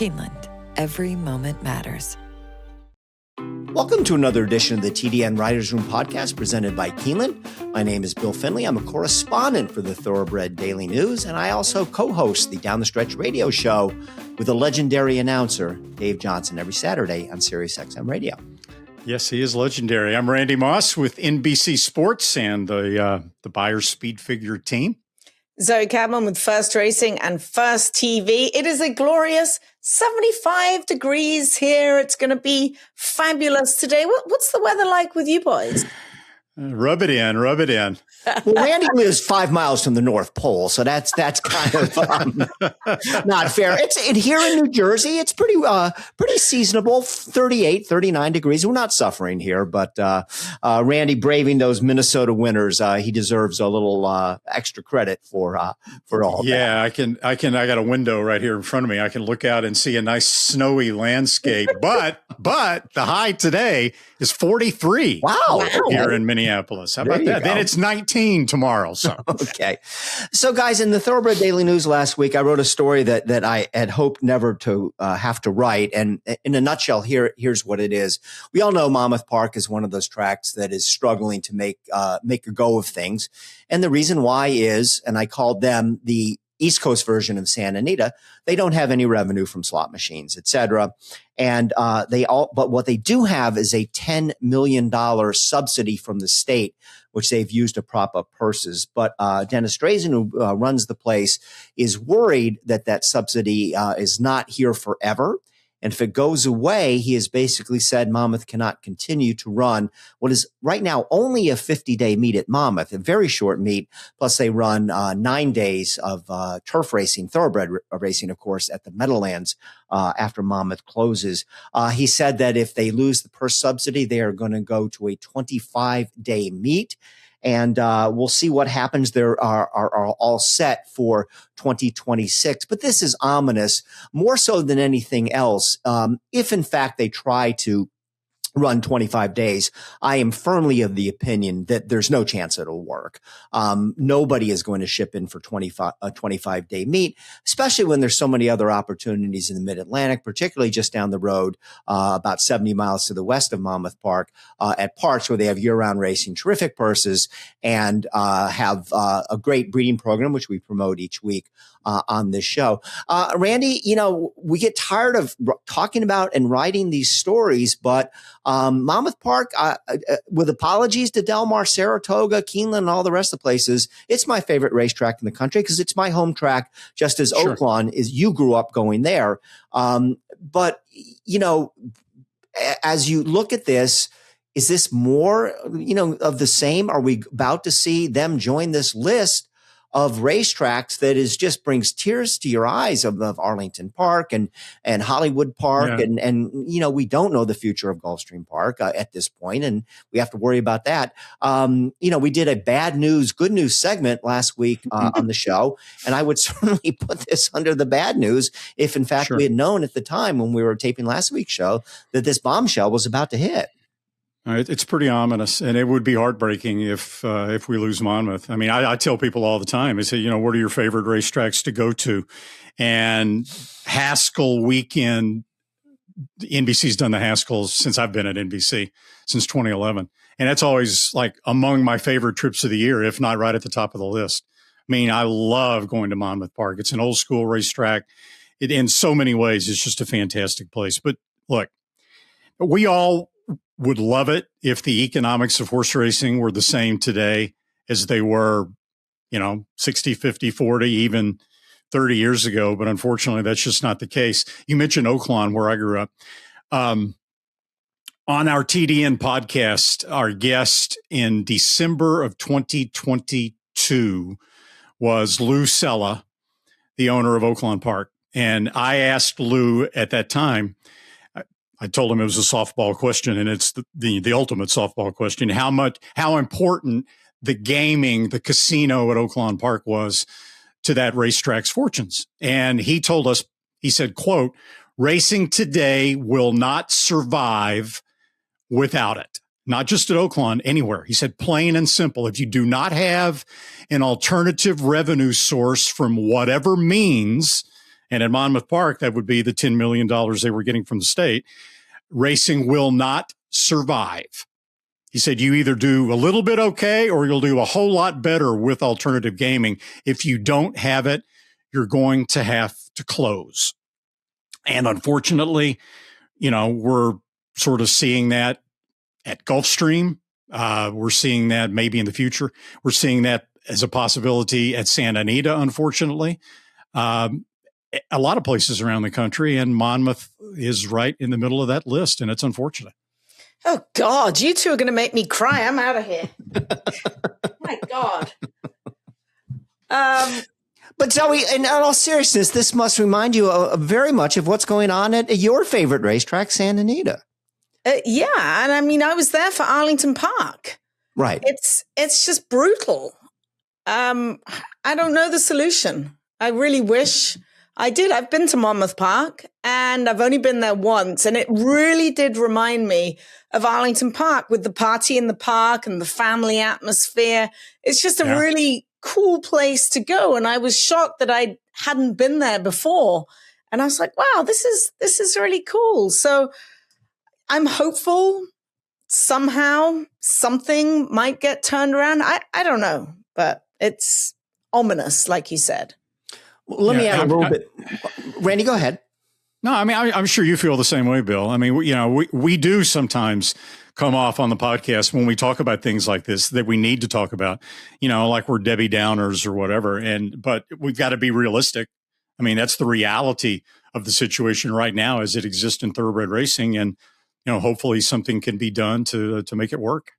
Keeland, every moment matters. Welcome to another edition of the TDN Writers Room podcast presented by Keeland. My name is Bill Finley. I'm a correspondent for the Thoroughbred Daily News, and I also co-host the Down the Stretch radio show with the legendary announcer, Dave Johnson, every Saturday on SiriusXM Radio. Yes, he is legendary. I'm Randy Moss with NBC Sports and the Beyer Speed Figure team. Zoe Cadman with First Racing and First TV. It is a glorious 75 degrees here. It's going to be fabulous today. What's the weather like with you boys? Rub it in. Well, Randy lives 5 miles from the North Pole, so that's kind of not fair. It's here in New Jersey. It's pretty seasonable, 38, 39 degrees. We're not suffering here, but Randy braving those Minnesota winters, he deserves a little extra credit for all. Yeah, that. I got a window right here in front of me. I can look out and see a nice snowy landscape. But the high today is 43. Wow. Here in Minneapolis. How about that? Then it's 19 tomorrow. So okay. So guys, in the Thoroughbred Daily News last week, I wrote a story that I had hoped never to have to write. And in a nutshell, here's what it is. We all know Monmouth Park is one of those tracks that is struggling to make a go of things. And the reason why is, and I called them the East Coast version of Santa Anita, they don't have any revenue from slot machines, et cetera. And but what they do have is a $10 million subsidy from the state, which they've used to prop up purses. But Dennis Drazen, who runs the place, is worried that subsidy is not here forever. And if it goes away, he has basically said Monmouth cannot continue to run what is right now only a 50-day meet at Monmouth, a very short meet. Plus, they run 9 days of turf racing, thoroughbred racing, of course, at the Meadowlands after Monmouth closes. He said that if they lose the purse subsidy, they are going to go to a 25-day meet. And we'll see what happens. There are all set for 2026. But this is ominous, more so than anything else. If, in fact, they try to run 25 days, I am firmly of the opinion that there's no chance it'll work. Nobody is going to ship in for a 25-day meet, especially when there's so many other opportunities in the Mid-Atlantic, particularly just down the road, about 70 miles to the west of Monmouth Park, at Parks, where they have year-round racing, terrific purses, and have a great breeding program, which we promote each week on this show. Randy, we get tired of talking about and writing these stories, but Monmouth Park, with apologies to Del Mar, Saratoga, Keeneland, and all the rest of the places, it's my favorite racetrack in the country because it's my home track, just as Sure. Oaklawn is. You grew up going there. But, as you look at this, is this more, of the same? Are we about to see them join this list of racetracks that just brings tears to your eyes of Arlington Park and Hollywood Park. Yeah. And we don't know the future of Gulfstream Park at this point, and we have to worry about that. We did a bad news, good news segment last week on the show, and I would certainly put this under the bad news if, in fact, Sure. we had known at the time when we were taping last week's show that this bombshell was about to hit. It's pretty ominous, and it would be heartbreaking if we lose Monmouth. I mean, I tell people all the time, I say, what are your favorite racetracks to go to? And Haskell weekend, NBC's done the Haskells since I've been at NBC, since 2011. And that's always like among my favorite trips of the year, if not right at the top of the list. I mean, I love going to Monmouth Park. It's an old school racetrack. In so many ways, it's just a fantastic place. But look, we all would love it if the economics of horse racing were the same today as they were, 60, 50, 40, even 30 years ago. But unfortunately, that's just not the case. You mentioned Oaklawn, where I grew up. On our TDN podcast, our guest in December of 2022 was Lou Sella, the owner of Oaklawn Park. And I asked Lou at that time, I told him it was a softball question, and it's the ultimate softball question. How important the gaming, the casino at Oaklawn Park was to that racetrack's fortunes. And he told us, he said, quote, "Racing today will not survive without it." Not just at Oaklawn, anywhere. He said, plain and simple, if you do not have an alternative revenue source from whatever means, And at Monmouth Park, that would be the $10 million they were getting from the state. Racing will not survive. He said, you either do a little bit okay, or you'll do a whole lot better with alternative gaming. If you don't have it, you're going to have to close. And unfortunately, we're sort of seeing that at Gulfstream. We're seeing that maybe in the future. We're seeing that as a possibility at Santa Anita, unfortunately. A lot of places around the country, and Monmouth is right in the middle of that list, and it's unfortunate. Oh, God, you two are going to make me cry. I'm out of here. My God. But Zoe, in all seriousness, this must remind you very much of what's going on at your favorite racetrack, Santa Anita. Yeah, and I mean, I was there for Arlington Park. Right. It's just brutal. I don't know the solution. I really wish I did. I've been to Monmouth Park, and I've only been there once, and it really did remind me of Arlington Park with the party in the park and the family atmosphere. It's just a really cool place to go, and I was shocked that I hadn't been there before. And I was like, wow, this is really cool. So I'm hopeful somehow something might get turned around. I don't know, but it's ominous, like you said. Well, let me add a little bit. Randy, go ahead. No, I mean, I'm sure you feel the same way, Bill. I mean, we do sometimes come off on the podcast when we talk about things like this that we need to talk about, like we're Debbie Downers or whatever. But we've got to be realistic. I mean, that's the reality of the situation right now as it exists in thoroughbred racing. And, hopefully something can be done to make it work.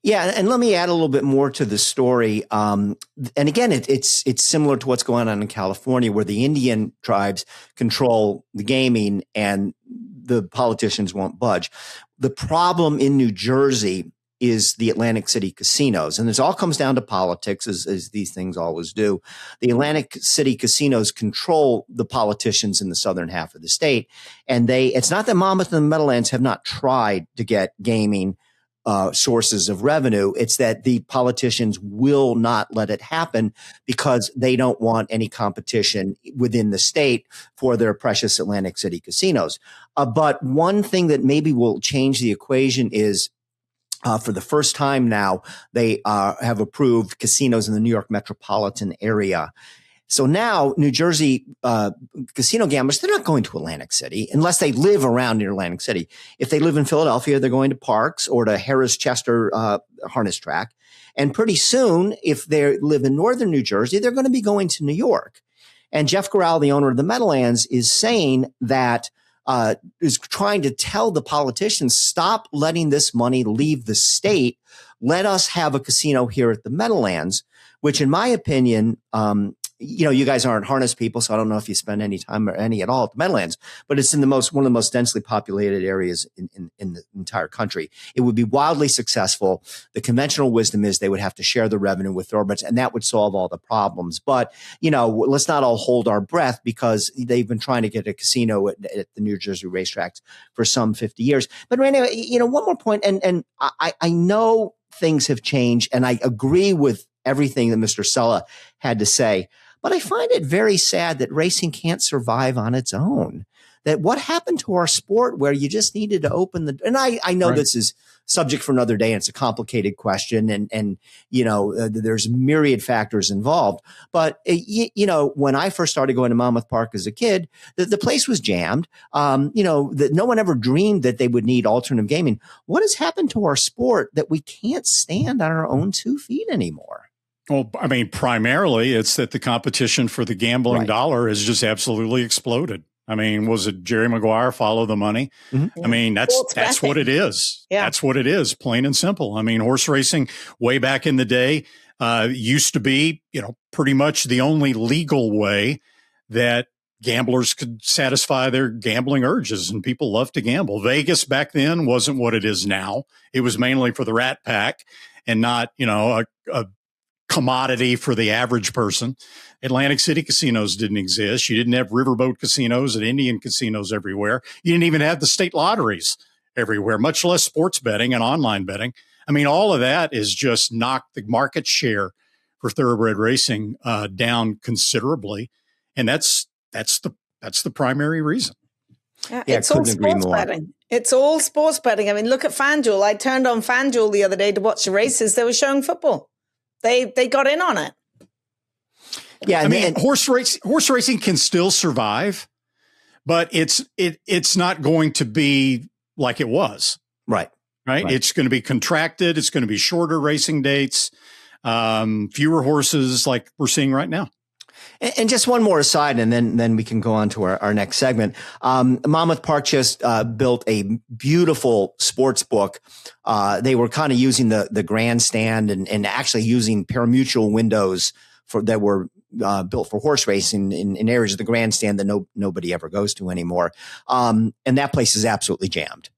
Yeah, and let me add a little bit more to the story. And again, it's similar to what's going on in California, where the Indian tribes control the gaming and the politicians won't budge. The problem in New Jersey is the Atlantic City casinos, and this all comes down to politics, as these things always do. The Atlantic City casinos control the politicians in the southern half of the state, and it's not that Monmouth and the Meadowlands have not tried to get gaming sources of revenue. It's that the politicians will not let it happen because they don't want any competition within the state for their precious Atlantic City casinos. But one thing that maybe will change the equation is for the first time now, they have approved casinos in the New York metropolitan area. So now New Jersey casino gamblers, they're not going to Atlantic City unless they live around near Atlantic City. If they live in Philadelphia, they're going to Parks or to Harris Chester harness track. And pretty soon, if they live in northern New Jersey, they're going to be going to New York. And Jeff Corral, the owner of the Meadowlands, is saying that is trying to tell the politicians, stop letting this money leave the state. Let us have a casino here at the Meadowlands, which in my opinion, you guys aren't harness people, so I don't know if you spend any time or any at all at the Meadowlands, but it's in one of the most densely populated areas in the entire country. It would be wildly successful. The conventional wisdom is they would have to share the revenue with thoroughbreds, and that would solve all the problems. But, let's not all hold our breath because they've been trying to get a casino at the New Jersey racetracks for some 50 years. But Randy, one more point, and I know things have changed, and I agree with everything that Mr. Sulla had to say. But I find it very sad that racing can't survive on its own. That what happened to our sport where you just needed to open the, and I know This is subject for another day and it's a complicated question and there's myriad factors involved. But, when I first started going to Monmouth Park as a kid, the place was jammed. That no one ever dreamed that they would need alternative gaming. What has happened to our sport that we can't stand on our own 2 feet anymore? Well, I mean, primarily it's that the competition for the gambling dollar has just absolutely exploded. I mean, was it Jerry Maguire, follow the money? Mm-hmm. I mean, that's what it is. Yeah. That's what it is, plain and simple. I mean, horse racing way back in the day used to be, pretty much the only legal way that gamblers could satisfy their gambling urges, and people love to gamble. Vegas back then wasn't what it is now. It was mainly for the Rat Pack and not, a commodity for the average person. Atlantic City casinos didn't exist. You didn't have riverboat casinos and Indian casinos everywhere. You didn't even have the state lotteries everywhere, much less sports betting and online betting. I mean, all of that is just knocked the market share for thoroughbred racing down considerably. And that's the That's the primary reason. Yeah, it's all sports betting. It's all sports betting. I mean, look at FanDuel. I turned on FanDuel the other day to watch the races. They were showing football. They got in on it. Yeah, I mean, horse racing can still survive, but it's not going to be like it was. Right. It's going to be contracted. It's going to be shorter racing dates, fewer horses like we're seeing right now. And just one more aside, and then we can go on to our next segment. Monmouth Park just built a beautiful sports book. They were kind of using the grandstand and actually using parimutuel windows that were built for horse racing in areas of the grandstand that nobody ever goes to anymore. And that place is absolutely jammed.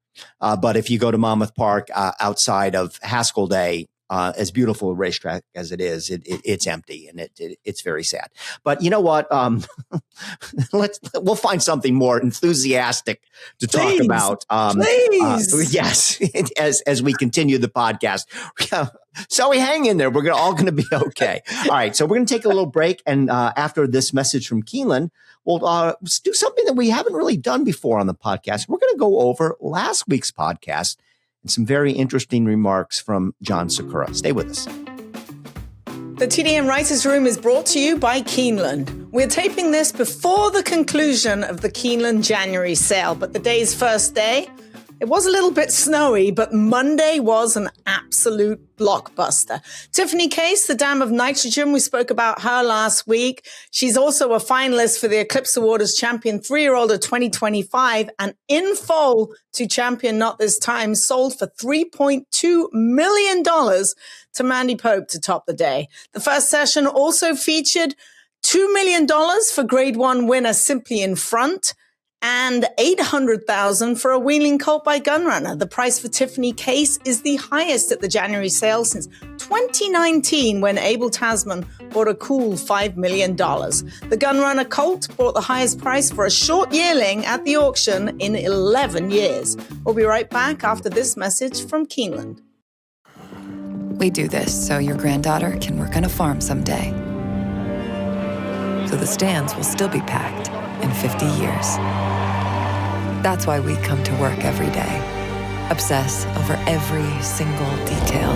But if you go to Monmouth Park outside of Haskell Day, as beautiful a racetrack as it is, it's empty, and it's very sad. But you know what? We'll find something more enthusiastic to talk about. Please. Yes, as we continue the podcast. So we hang in there. We're all going to be okay. All right. So we're going to take a little break, and after this message from Keeland, we'll do something that we haven't really done before on the podcast. We're going to go over last week's podcast and some very interesting remarks from John Sakura. Stay with us. The TDN Writers Room is brought to you by Keeland. We're taping this before the conclusion of the Keeland January sale, but the day's first day, it was a little bit snowy, but Monday was an absolute blockbuster. Tiffany Case, the Dam of Nitrogen, we spoke about her last week. She's also a finalist for the Eclipse Award as Champion 3-year-old of 2025, and in foal to Champion Not This Time, sold for $3.2 million to Mandy Pope to top the day. The first session also featured $2 million for Grade 1 winner Simply in Front, and $800,000 for a wheeling colt by Gunrunner. The price for Tiffany Case is the highest at the January sale since 2019, when Abel Tasman bought a cool $5 million. The Gunrunner colt brought the highest price for a short yearling at the auction in 11 years. We'll be right back after this message from Keeland. We do this so your granddaughter can work on a farm someday. So the stands will still be packed in 50 years. That's why we come to work every day, obsess over every single detail.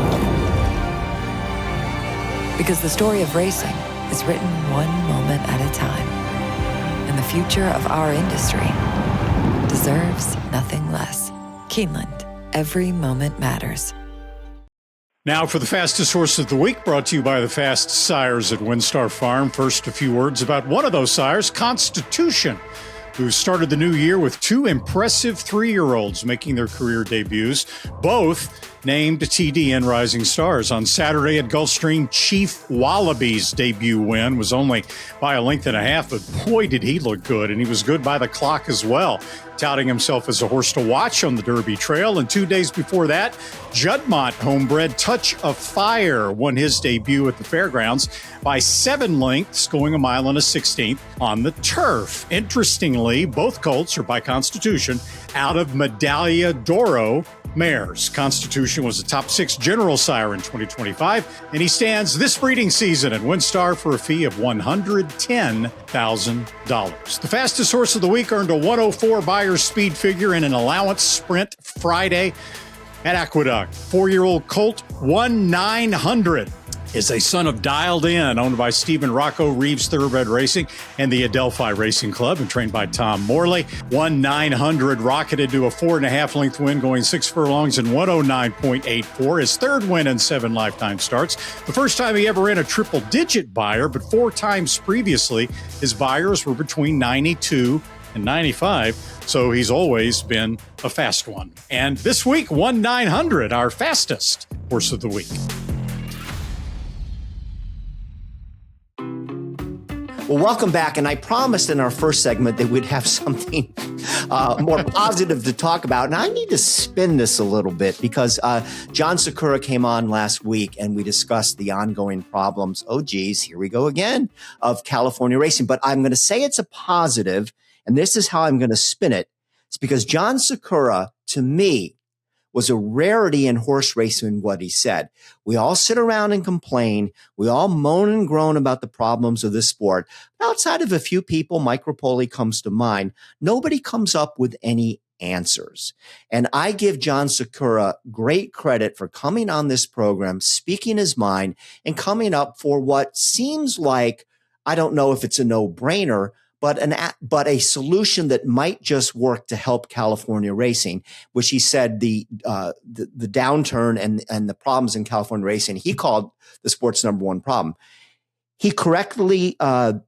Because the story of racing is written one moment at a time, and the future of our industry deserves nothing less. Keeland, every moment matters. Now for the fastest horse of the week, brought to you by the Fast Sires at Windstar Farm. First, a few words about one of those sires, Constitution, who started the new year with two impressive 3-year-olds making their career debuts, both named TDN Rising Stars. On Saturday at Gulfstream, Chief Wallaby's debut win was only by a length and a half, but boy, did he look good, and he was good by the clock as well, touting himself as a horse to watch on the Derby Trail. And 2 days before that, Juddmonte homebred Touch of Fire won his debut at the fairgrounds by 7 lengths, going 1.16 miles on the turf. Interestingly, both colts are by Constitution out of Medaglia d'Oro mares. Constitution was a top 6 general sire in 2025, and he stands this breeding season at Windstar for a fee of $110,000. The fastest horse of the week earned a 104 Buyer's Speed figure in an allowance sprint Friday at Aqueduct. 4-year-old colt 1-900 is a son of Dialed In, owned by Stephen Rocco Reeves Thoroughbred Racing and the Adelphi Racing Club, and trained by Tom Morley. 1-900 rocketed to a 4.5-length win, going 6 furlongs in 109.84. His third win in 7 lifetime starts. The first time he ever ran a triple-digit Buyer, but 4 times previously, his Buyers were between 92 and 95, so he's always been a fast one. And this week, 1-900, our fastest horse of the week. Well, welcome back. And I promised in our first segment that we'd have something more positive to talk about. And I need to spin this a little bit because John Sakura came on last week and we discussed the ongoing problems. Oh, geez, here we go again of California racing. But I'm going to say it's a positive, and this is how I'm going to spin it. It's because John Sakura, to me, was a rarity in horse racing, what he said. We all sit around and complain. We all moan and groan about the problems of this sport. Outside of a few people, Mike Rapoli comes to mind, nobody comes up with any answers. And I give John Sakura great credit for coming on this program, speaking his mind, and coming up for what seems like, I don't know if it's a no-brainer, but a solution that might just work to help California racing, which he said the downturn and the problems in California racing, he called the sport's number one problem. He correctly told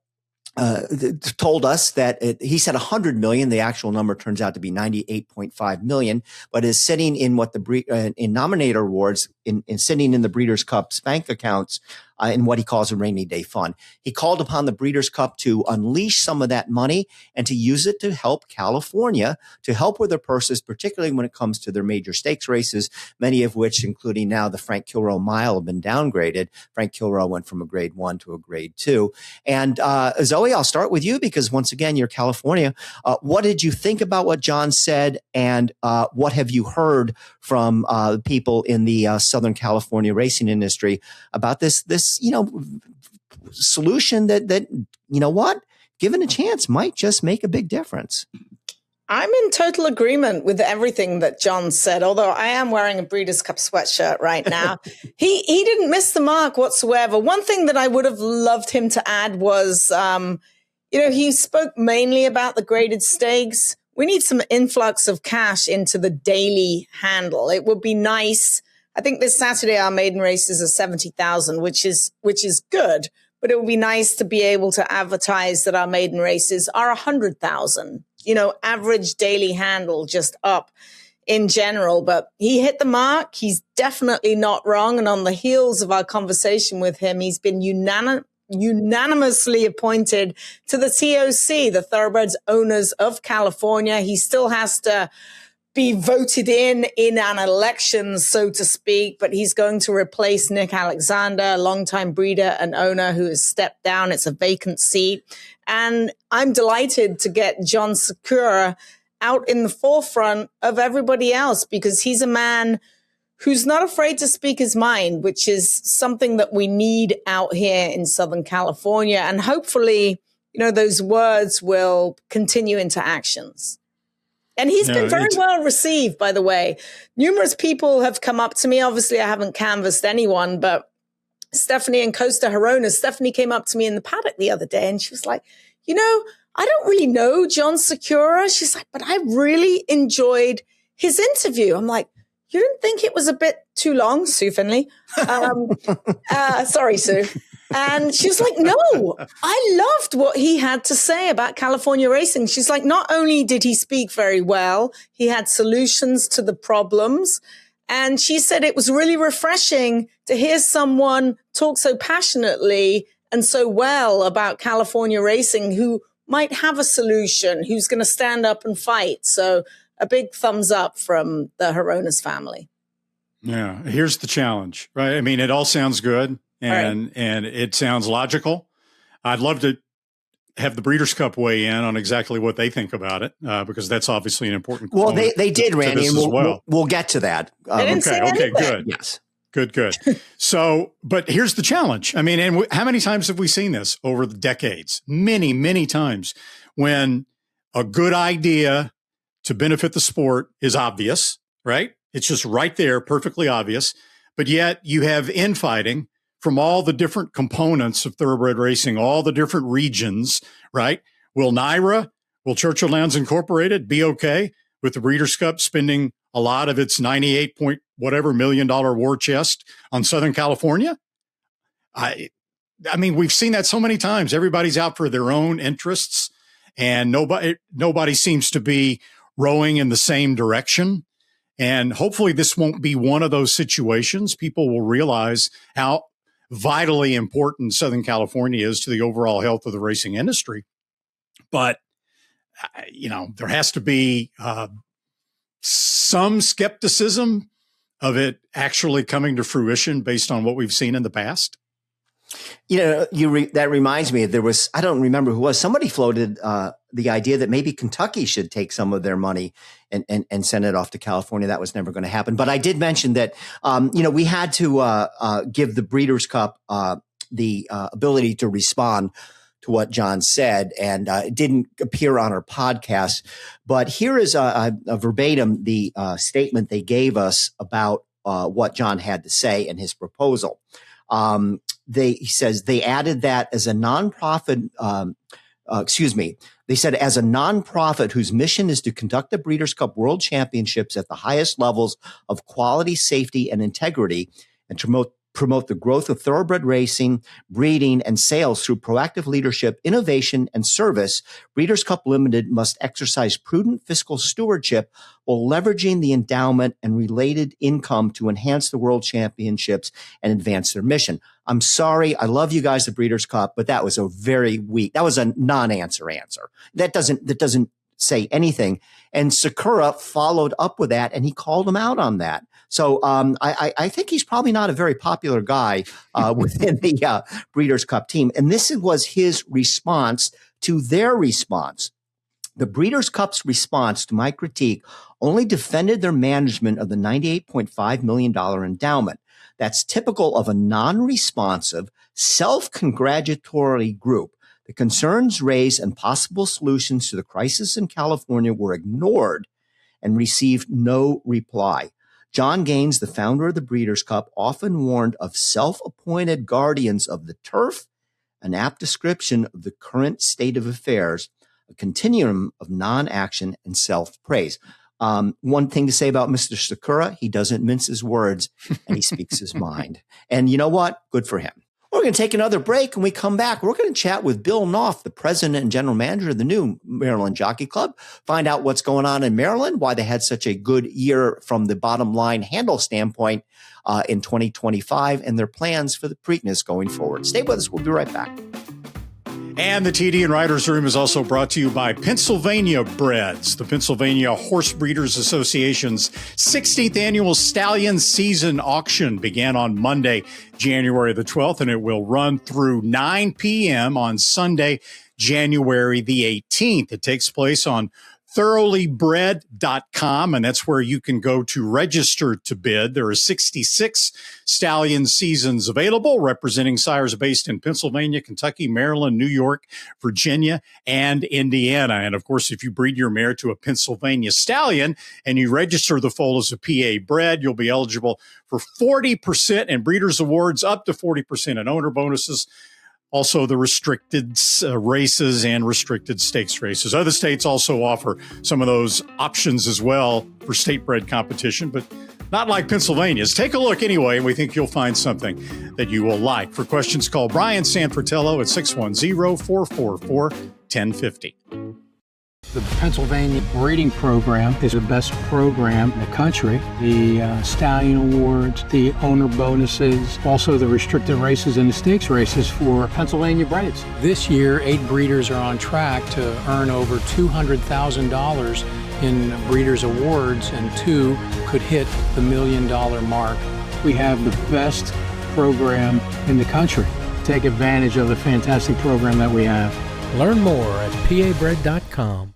us that he said 100 million. The actual number turns out to be 98.5 million, but is sitting in what in nominator awards, in sitting in the Breeders' Cup's bank accounts in what he calls a rainy day fund. He called upon the Breeders' Cup to unleash some of that money and to use it to help California, to help with their purses, particularly when it comes to their major stakes races, many of which, including now the Frank Kilroe Mile, have been downgraded. Frank Kilroe went from a grade 1 to a grade 2. And Zoe, I'll start with you because once again, you're California. What did you think about what John said, and what have you heard from people in the Southern California racing industry about this solution that given a chance might just make a big difference? I'm in total agreement with everything that John said, although I am wearing a Breeders' Cup sweatshirt right now. He didn't miss the mark whatsoever. One thing that I would have loved him to add was, he spoke mainly about the graded stakes. We need some influx of cash into the daily handle. It would be nice. I think this Saturday our maiden races are 70,000, which is good. But it would be nice to be able to advertise that our maiden races are 100,000. Average daily handle just up in general. But he hit the mark. He's definitely not wrong. And on the heels of our conversation with him, he's been unanimously appointed to the TOC, the Thoroughbreds Owners of California. He still has to be voted in an election, so to speak, but he's going to replace Nick Alexander, a longtime breeder and owner who has stepped down. It's a vacant seat. And I'm delighted to get John Sakura out in the forefront of everybody else because he's a man who's not afraid to speak his mind, which is something that we need out here in Southern California. And hopefully, those words will continue into actions. And he's been very well received, by the way. Numerous people have come up to me. Obviously, I haven't canvassed anyone, but Stephanie and Costa Hirona, Stephanie came up to me in the paddock the other day and she was like, I don't really know John Sakura. She's like, but I really enjoyed his interview. I'm like, you didn't think it was a bit too long, Sue Finley? Sorry, Sue. And she's like, no, I loved what he had to say about California racing. She's like, not only did he speak very well, he had solutions to the problems. And she said it was really refreshing to hear someone talk so passionately and so well about California racing who might have a solution, who's going to stand up and fight. So a big thumbs up from the Hironas family. Yeah, here's the challenge, right? I mean, it all sounds good. And it sounds logical. I'd love to have the Breeders' Cup weigh in on exactly what they think about it, because that's obviously an important component. Well, they did, Randy, and we'll get to that. Okay, good. Yes. Good. So, but here's the challenge. I mean, and how many times have we seen this over the decades? Many, many times when a good idea to benefit the sport is obvious, right? It's just right there, perfectly obvious. But yet you have infighting from all the different components of thoroughbred racing, all the different regions, right? Will Churchill Downs Incorporated be okay with the Breeders' Cup spending a lot of its $98 million war chest on Southern California? I mean, we've seen that so many times. Everybody's out for their own interests, and nobody seems to be rowing in the same direction. And hopefully this won't be one of those situations. People will realize how vitally important Southern California is to the overall health of the racing industry. But, there has to be some skepticism of it actually coming to fruition based on what we've seen in the past. That reminds me, I don't remember who was, somebody floated the idea that maybe Kentucky should take some of their money and send it off to California. That was never going to happen. But I did mention that, we had to give the Breeders' Cup the ability to respond to what John said, and it didn't appear on our podcast. But here is a verbatim the statement they gave us about what John had to say in his proposal. He says they added that as a nonprofit. They said as a nonprofit whose mission is to conduct the Breeders' Cup World Championships at the highest levels of quality, safety, and integrity, and to promote the growth of thoroughbred racing, breeding, and sales through proactive leadership, innovation, and service, Breeders' Cup Limited must exercise prudent fiscal stewardship while leveraging the endowment and related income to enhance the World Championships and advance their mission. I'm sorry. I love you guys, the Breeders' Cup, but that was that was a non-answer answer. That doesn't say anything. And Sakura followed up with that, and he called him out on that. So I think he's probably not a very popular guy within the Breeders' Cup team. And this was his response to their response. The Breeders' Cup's response to my critique only defended their management of the $98.5 million endowment. That's typical of a non-responsive, self-congratulatory group. The concerns raised and possible solutions to the crisis in California were ignored and received no reply. John Gaines, the founder of the Breeders' Cup, often warned of self-appointed guardians of the turf, an apt description of the current state of affairs, a continuum of non-action and self-praise. One thing to say about Mr. Sakura, he doesn't mince his words and he speaks his mind. And you know what? Good for him. We're going to take another break. When we come back, we're going to chat with Bill Knauf, the president and general manager of the new Maryland Jockey Club, find out what's going on in Maryland, why they had such a good year from the bottom line handle standpoint in 2025, and their plans for the Preakness going forward. Stay with us. We'll be right back. And the TDN Writers Room is also brought to you by Pennsylvania Breds, the Pennsylvania Horse Breeders Association's 16th annual Stallion season auction began on Monday, January the 12th, and it will run through 9 p.m. on Sunday, January the 18th. It takes place on thoroughbred.com, and that's where you can go to register to bid. There are 66 Stallion seasons available, representing sires based in Pennsylvania, Kentucky, Maryland, New York, Virginia, and Indiana. And of course, if you breed your mare to a Pennsylvania Stallion and you register the foal as a PA bred, you'll be eligible for 40% in Breeders' Awards, up to 40% in owner bonuses. Also, the restricted races and restricted stakes races. Other states also offer some of those options as well for state-bred competition, but not like Pennsylvania's. Take a look anyway, and we think you'll find something that you will like. For questions, call Brian Sanfratello at 610-444-1050. The Pennsylvania breeding program is the best program in the country. The Stallion Awards, the owner bonuses, also the restricted races and the stakes races for Pennsylvania breds. This year, 8 breeders are on track to earn over $200,000 in Breeders' Awards, and 2 could hit the $1 million mark. We have the best program in the country. Take advantage of the fantastic program that we have. Learn more at pabred.com.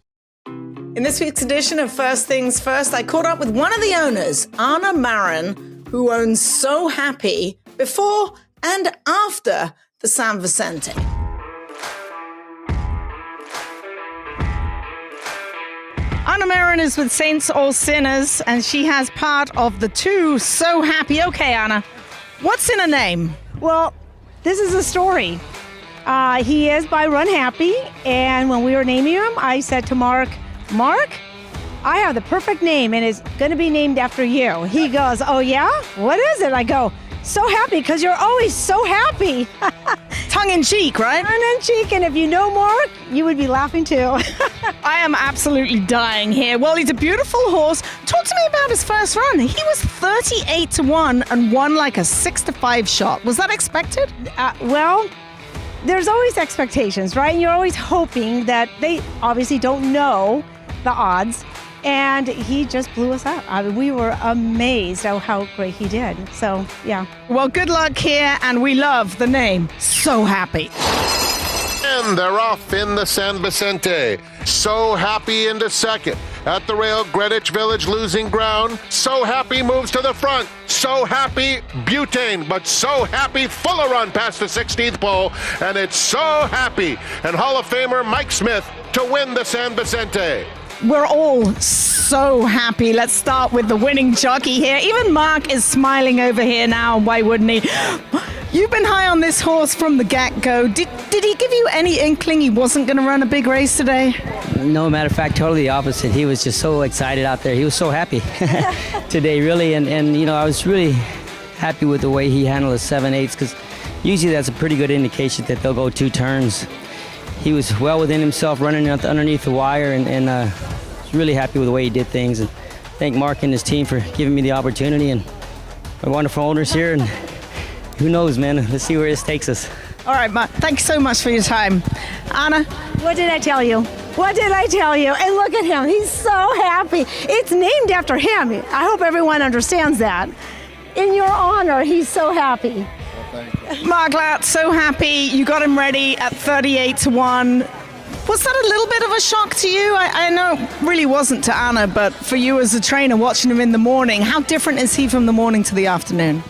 In this week's edition of First Things First, I caught up with one of the owners, Anna Marin, who owns So Happy before and after the San Vicente. Anna Marin is with Saints or Sinners, and she has part of the 2 So Happy. Okay, Anna, what's in a name? Well, this is a story. He is by Run Happy, and when we were naming him, I said to Mark, I have the perfect name, and it's going to be named after you. He goes, oh yeah? What is it? I go, So Happy, because you're always so happy. Tongue in cheek, right? Tongue in cheek, and if you know Mark, you would be laughing too. I am absolutely dying here. Well, he's a beautiful horse. Talk to me about his first run. He was 38-1 and won like a 6-5 shot. Was that expected? Well, there's always expectations, right? And you're always hoping that they obviously don't know the odds, and he just blew us up. I mean, we were amazed at how great he did. So, yeah. Well, good luck here, and we love the name So Happy. And they're off in the San Vicente. So Happy into second. at the rail. Greenwich Village losing ground. So Happy moves to the front. So Happy Butane, but So Happy full run past the 16th pole, and it's So Happy and Hall of Famer Mike Smith to win the San Vicente. We're all so happy. Let's start with the winning jockey here. Even Mark is smiling over here now. Why wouldn't he? You've been high on this horse from the get-go. Did he give you any inkling he wasn't going to run a big race today? No, matter of fact, totally the opposite. He was just so excited out there. He was so happy today, really. And you know, I was really happy with the way he handled the 7/8 because usually that's a pretty good indication that they'll go 2 turns. He was well within himself running underneath the wire and was really happy with the way he did things. And thank Mark and his team for giving me the opportunity and my wonderful owners here. And who knows, man? Let's see where this takes us. All right, Mark, thanks so much for your time. Anna? What did I tell you? What did I tell you? And look at him. He's so happy. It's named after him. I hope everyone understands that. In your honor, he's so happy. Mark Latt, So Happy. You got him ready at 38-1. Was that a little bit of a shock to you? I know it really wasn't to Anna, but for you as a trainer watching him in the morning, how different is he from the morning to the afternoon?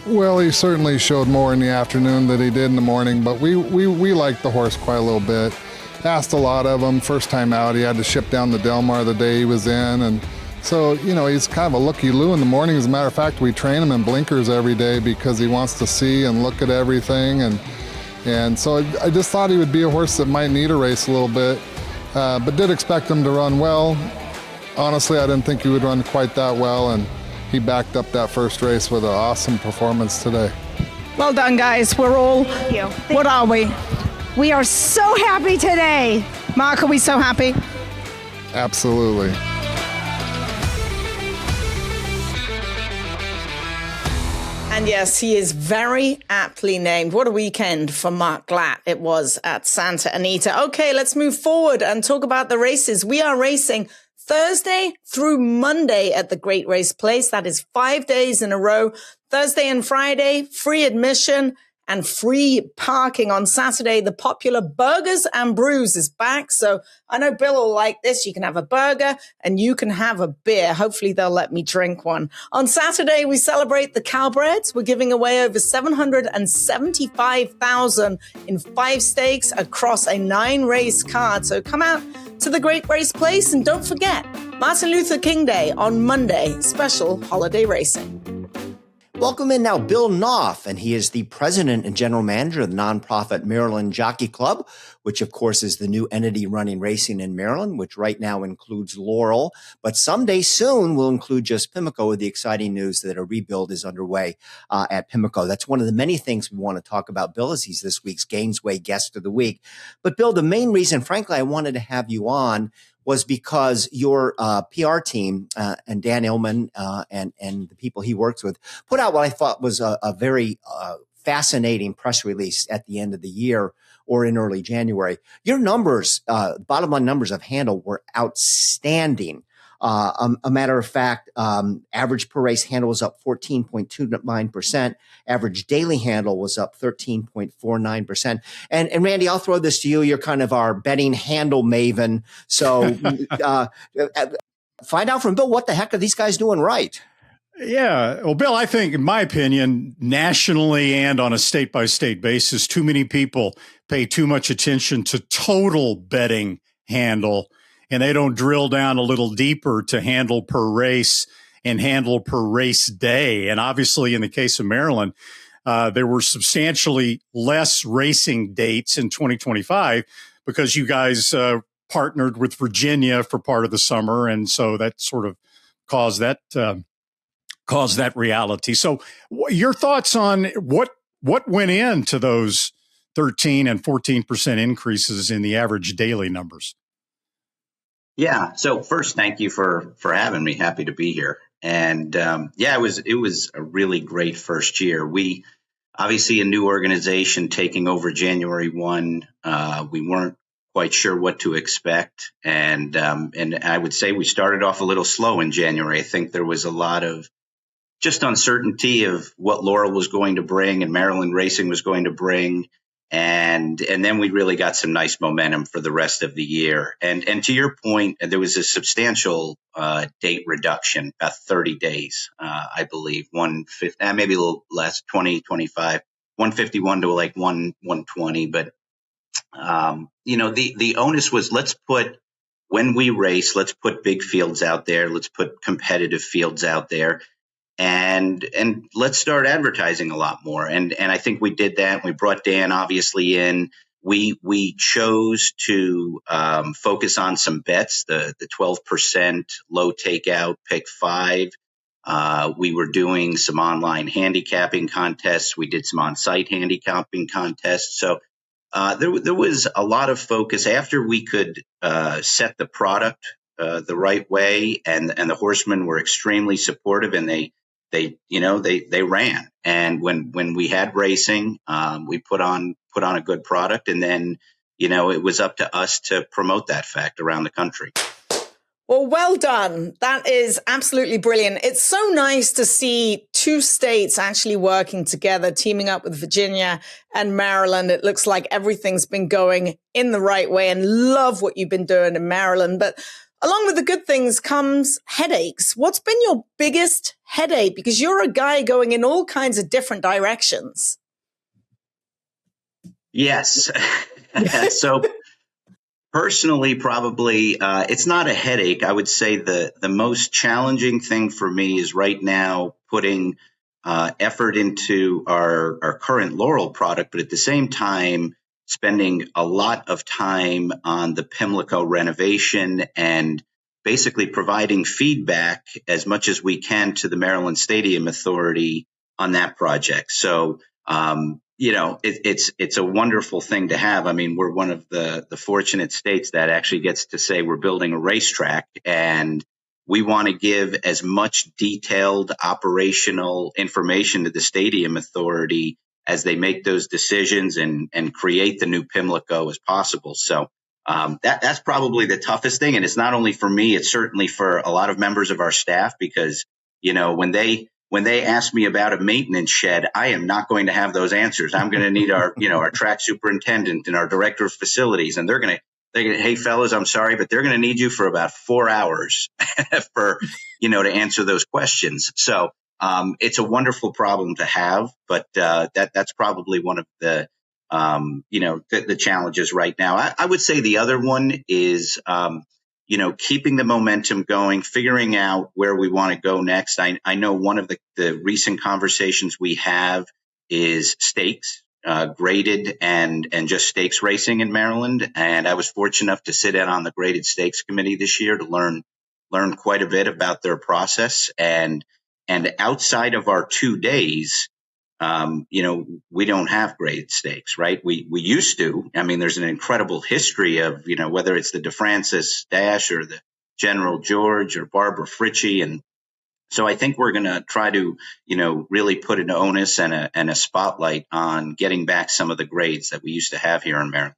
Well, he certainly showed more in the afternoon than he did in the morning, but we liked the horse quite a little bit. Asked a lot of him. First time out, he had to ship down the Del Mar the day he was in, and so, you know, he's kind of a looky-loo in the morning. As a matter of fact, we train him in blinkers every day because he wants to see and look at everything, and so I just thought he would be a horse that might need a race a little bit, but did expect him to run well. Honestly, I didn't think he would run quite that well, and he backed up that first race with an awesome performance today. Well done, guys. We're all... Thank you. What are we? We are so happy today. Mark, are we so happy? Absolutely. And yes, he is very aptly named. What a weekend for Mark Glatt it was at Santa Anita. Okay, let's move forward and talk about the races. We are racing Thursday through Monday at the Great Race Place. That is 5 days in a row. Thursday and Friday, free admission and free parking. On Saturday, the popular Burgers and Brews is back. So I know Bill will like this. You can have a burger and you can have a beer. Hopefully they'll let me drink one. On Saturday, we celebrate the Calbreds. We're giving away over $775,000 in 5 stakes across a 9-race card. So come out to the Great Race Place. And don't forget, Martin Luther King Day on Monday, special holiday racing. Welcome in now Bill Knauf, and he is the president and general manager of the nonprofit Maryland Jockey Club, which of course is the new entity running racing in Maryland, which right now includes Laurel, but someday soon will include just Pimlico, with the exciting news that a rebuild is underway at Pimlico. That's one of the many things we want to talk about, Bill, as he's this week's Gainesway Guest of the Week. But Bill, the main reason, frankly, I wanted to have you on was because your PR team and Dan Illman and the people he works with put out what I thought was a very fascinating press release at the end of the year or in early January. Your numbers, bottom line numbers of handle were outstanding. A matter of fact, average per race handle was up 14.29%. Average daily handle was up 13.49%. And Randy, I'll throw this to you. You're kind of our betting handle maven. So find out from Bill, what the heck are these guys doing right? Yeah. Well, Bill, I think, in my opinion, nationally and on a state-by-state basis, too many people pay too much attention to total betting handle, and they don't drill down a little deeper to handle per race and handle per race day. And obviously, in the case of Maryland, there were substantially less racing dates in 2025 because you guys partnered with Virginia for part of the summer. And so that sort of caused that reality. So your thoughts on what went into those 13 and 14% increases in the average daily numbers? Yeah. So first, thank you for having me. Happy to be here. And it was a really great first year. We obviously a new organization taking over January 1. We weren't quite sure what to expect. And I would say we started off a little slow in January. I think there was a lot of just uncertainty of what Laurel was going to bring and Maryland racing was going to bring. And then we really got some nice momentum for the rest of the year. And to your point, there was a substantial date reduction, about 30 days, I believe, 150, maybe a little less, 20, 25, 151 to like 120. But, the onus was when we race, let's put big fields out there. Let's put competitive fields out there. And let's start advertising a lot more. And I think we did that. We brought Dan obviously in. We chose to focus on some bets, the 12% low takeout pick 5. We were doing some online handicapping contests. We did some on-site handicapping contests. So there was a lot of focus after we could set the product the right way, and the horsemen were extremely supportive, and they ran. And when we had racing, we put on a good product, and then, it was up to us to promote that fact around the country. Well done. That is absolutely brilliant. It's so nice to see 2 states actually working together, teaming up with Virginia and Maryland. It looks like everything's been going in the right way, and love what you've been doing in Maryland. But along with the good things comes headaches. What's been your biggest headache? Because you're a guy going in all kinds of different directions. Yes. So personally, probably it's not a headache. I would say the most challenging thing for me is right now putting effort into our current Laurel product, but at the same time, spending a lot of time on the Pimlico renovation and basically providing feedback as much as we can to the Maryland Stadium Authority on that project. So, it's a wonderful thing to have. I mean, we're one of the fortunate states that actually gets to say we're building a racetrack, and we want to give as much detailed operational information to the Stadium Authority as they make those decisions and create the new Pimlico as possible. So that's probably the toughest thing. And it's not only for me, it's certainly for a lot of members of our staff, because, when they ask me about a maintenance shed, I am not going to have those answers. I'm going to need our track superintendent and our director of facilities. And they're going to, hey fellas, I'm sorry, but they're going to need you for about 4 hours to answer those questions. So it's a wonderful problem to have, but that's probably one of the challenges right now. I would say the other one is, keeping the momentum going, figuring out where we want to go next. I know one of the recent conversations we have is stakes, graded and just stakes racing in Maryland. And I was fortunate enough to sit in on the graded stakes committee this year to learn quite a bit about their process. And outside of our 2 days, we don't have graded stakes, right? We used to. I mean, there's an incredible history of, whether it's the DeFrancis Dash or the General George or Barbara Fritchie. And so I think we're going to try to, really put an onus and a spotlight on getting back some of the grades that we used to have here in Maryland.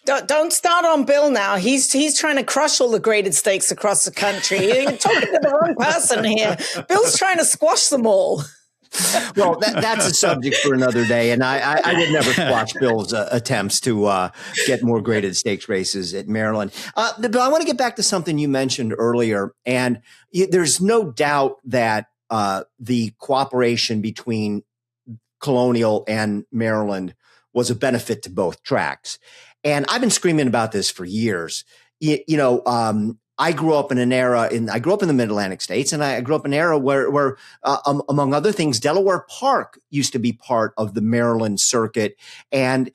Don't start on Bill now. He's trying to crush all the graded stakes across the country. You're talking to the wrong person here. Bill's trying to squash them all. Well, that's a subject for another day, and I would never squash Bill's attempts to get more graded stakes races at Maryland. But I want to get back to something you mentioned earlier, and there's no doubt that the cooperation between Colonial and Maryland was a benefit to both tracks. And I've been screaming about this for years. I grew up in an era I grew up in the Mid-Atlantic states, and I grew up in an era where among other things, Delaware Park used to be part of the Maryland circuit. And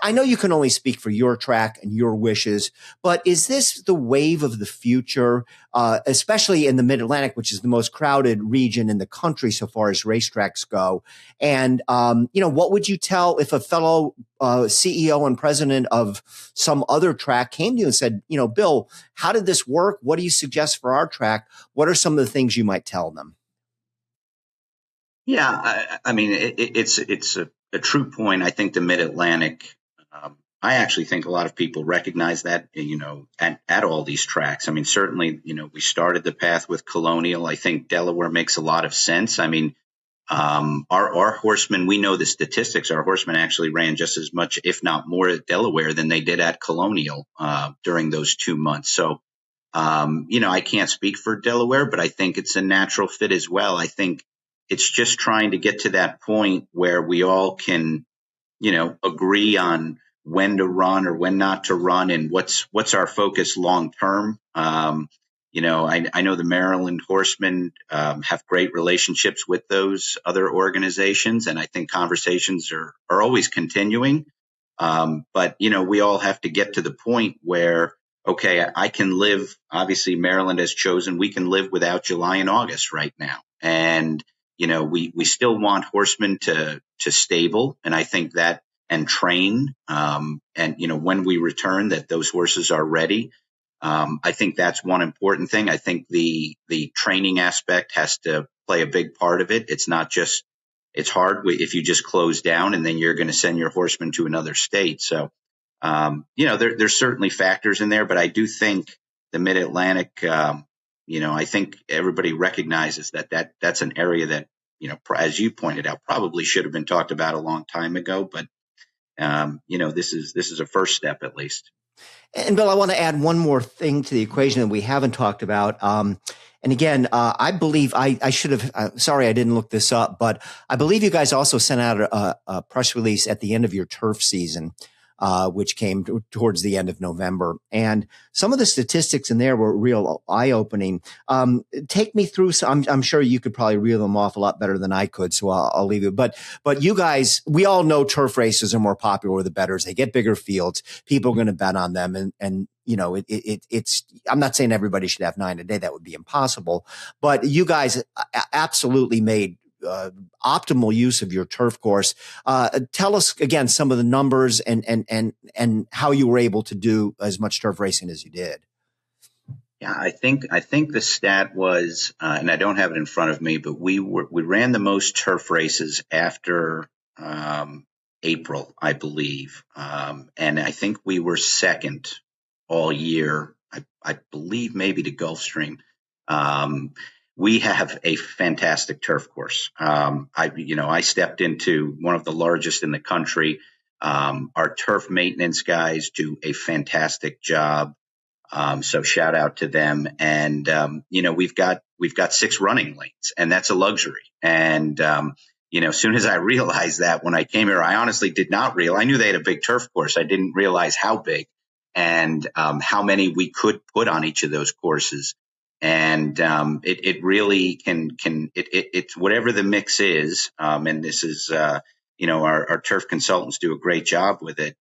I know you can only speak for your track and your wishes, but is this the wave of the future, especially in the Mid-Atlantic, which is the most crowded region in the country so far as racetracks go? And, what would you tell if a fellow CEO and president of some other track came to you and said, Bill, how did this work? What do you suggest for our track? What are some of the things you might tell them? Yeah, I mean, it's a true point. I think the Mid-Atlantic, I actually think a lot of people recognize that, at all these tracks. I mean, certainly, we started the path with Colonial. I think Delaware makes a lot of sense. I mean, Our horsemen, we know the statistics. Our horsemen actually ran just as much, if not more, at Delaware than they did at Colonial during those 2 months. So, I can't speak for Delaware, but I think it's a natural fit as well. I think it's just trying to get to that point where we all can, agree on when to run or when not to run and what's our focus long term. I know the Maryland horsemen have great relationships with those other organizations, and I think conversations are always continuing. But we all have to get to the point where, okay, I can live, obviously Maryland has chosen, we can live without July and August right now. And, we still want horsemen to stable. And I think that, and train, and, when we return, that those horses are ready. I think that's one important thing. I think the training aspect has to play a big part of it. It's not just, it's hard if you just close down and then you're going to send your horsemen to another state. So, there's certainly factors in there, but I do think the Mid-Atlantic, I think everybody recognizes that's an area that, as you pointed out, probably should have been talked about a long time ago. But, this is a first step at least. And Bill, I want to add one more thing to the equation that we haven't talked about. And again, I believe I should have, sorry, I didn't look this up, but I believe you guys also sent out a press release at the end of your turf season, which came towards the end of November. And some of the statistics in there were real eye-opening. Take me through some, I'm sure you could probably reel them off a lot better than I could, so I'll leave it. But you guys, we all know turf races are more popular with the bettors. They get bigger fields. People are going to bet on them. And it's, I'm not saying everybody should have 9 a day. That would be impossible. But you guys absolutely made optimal use of your turf course. Tell us again some of the numbers and how you were able to do as much turf racing as you did. Yeah, I think the stat was, and I don't have it in front of me, but we ran the most turf races after April, I believe, and I think we were second all year. I believe maybe to Gulfstream. We have a fantastic turf course. I stepped into one of the largest in the country. Our turf maintenance guys do a fantastic job. So shout out to them. And, we've got 6 running lanes, and that's a luxury. And, as soon as I realized that when I came here, I honestly did not realize. I knew they had a big turf course. I didn't realize how big and how many we could put on each of those courses. And it really it's whatever the mix is. And this is, our turf consultants do a great job with it.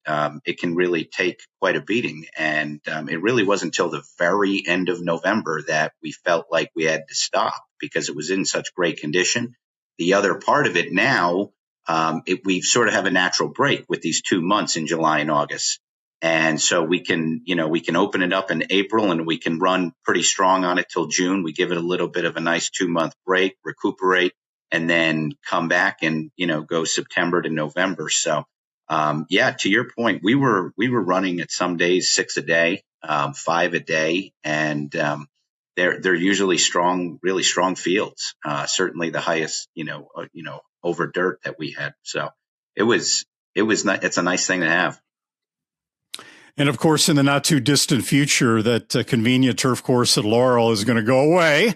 It can really take quite a beating. And it really wasn't until the very end of November that we felt like we had to stop because it was in such great condition. The other part of it now, we sort of have a natural break with these 2 months in July and August. And so we can open it up in April and we can run pretty strong on it till June. We give it a little bit of a nice 2-month break, recuperate, and then come back and, go September to November. So, to your point, we were running at some days 6 a day, 5 a day, and they're usually strong, really strong fields. Certainly the highest, over dirt that we had. So it's a nice thing to have. And of course, in the not too distant future, that convenient turf course at Laurel is going to go away,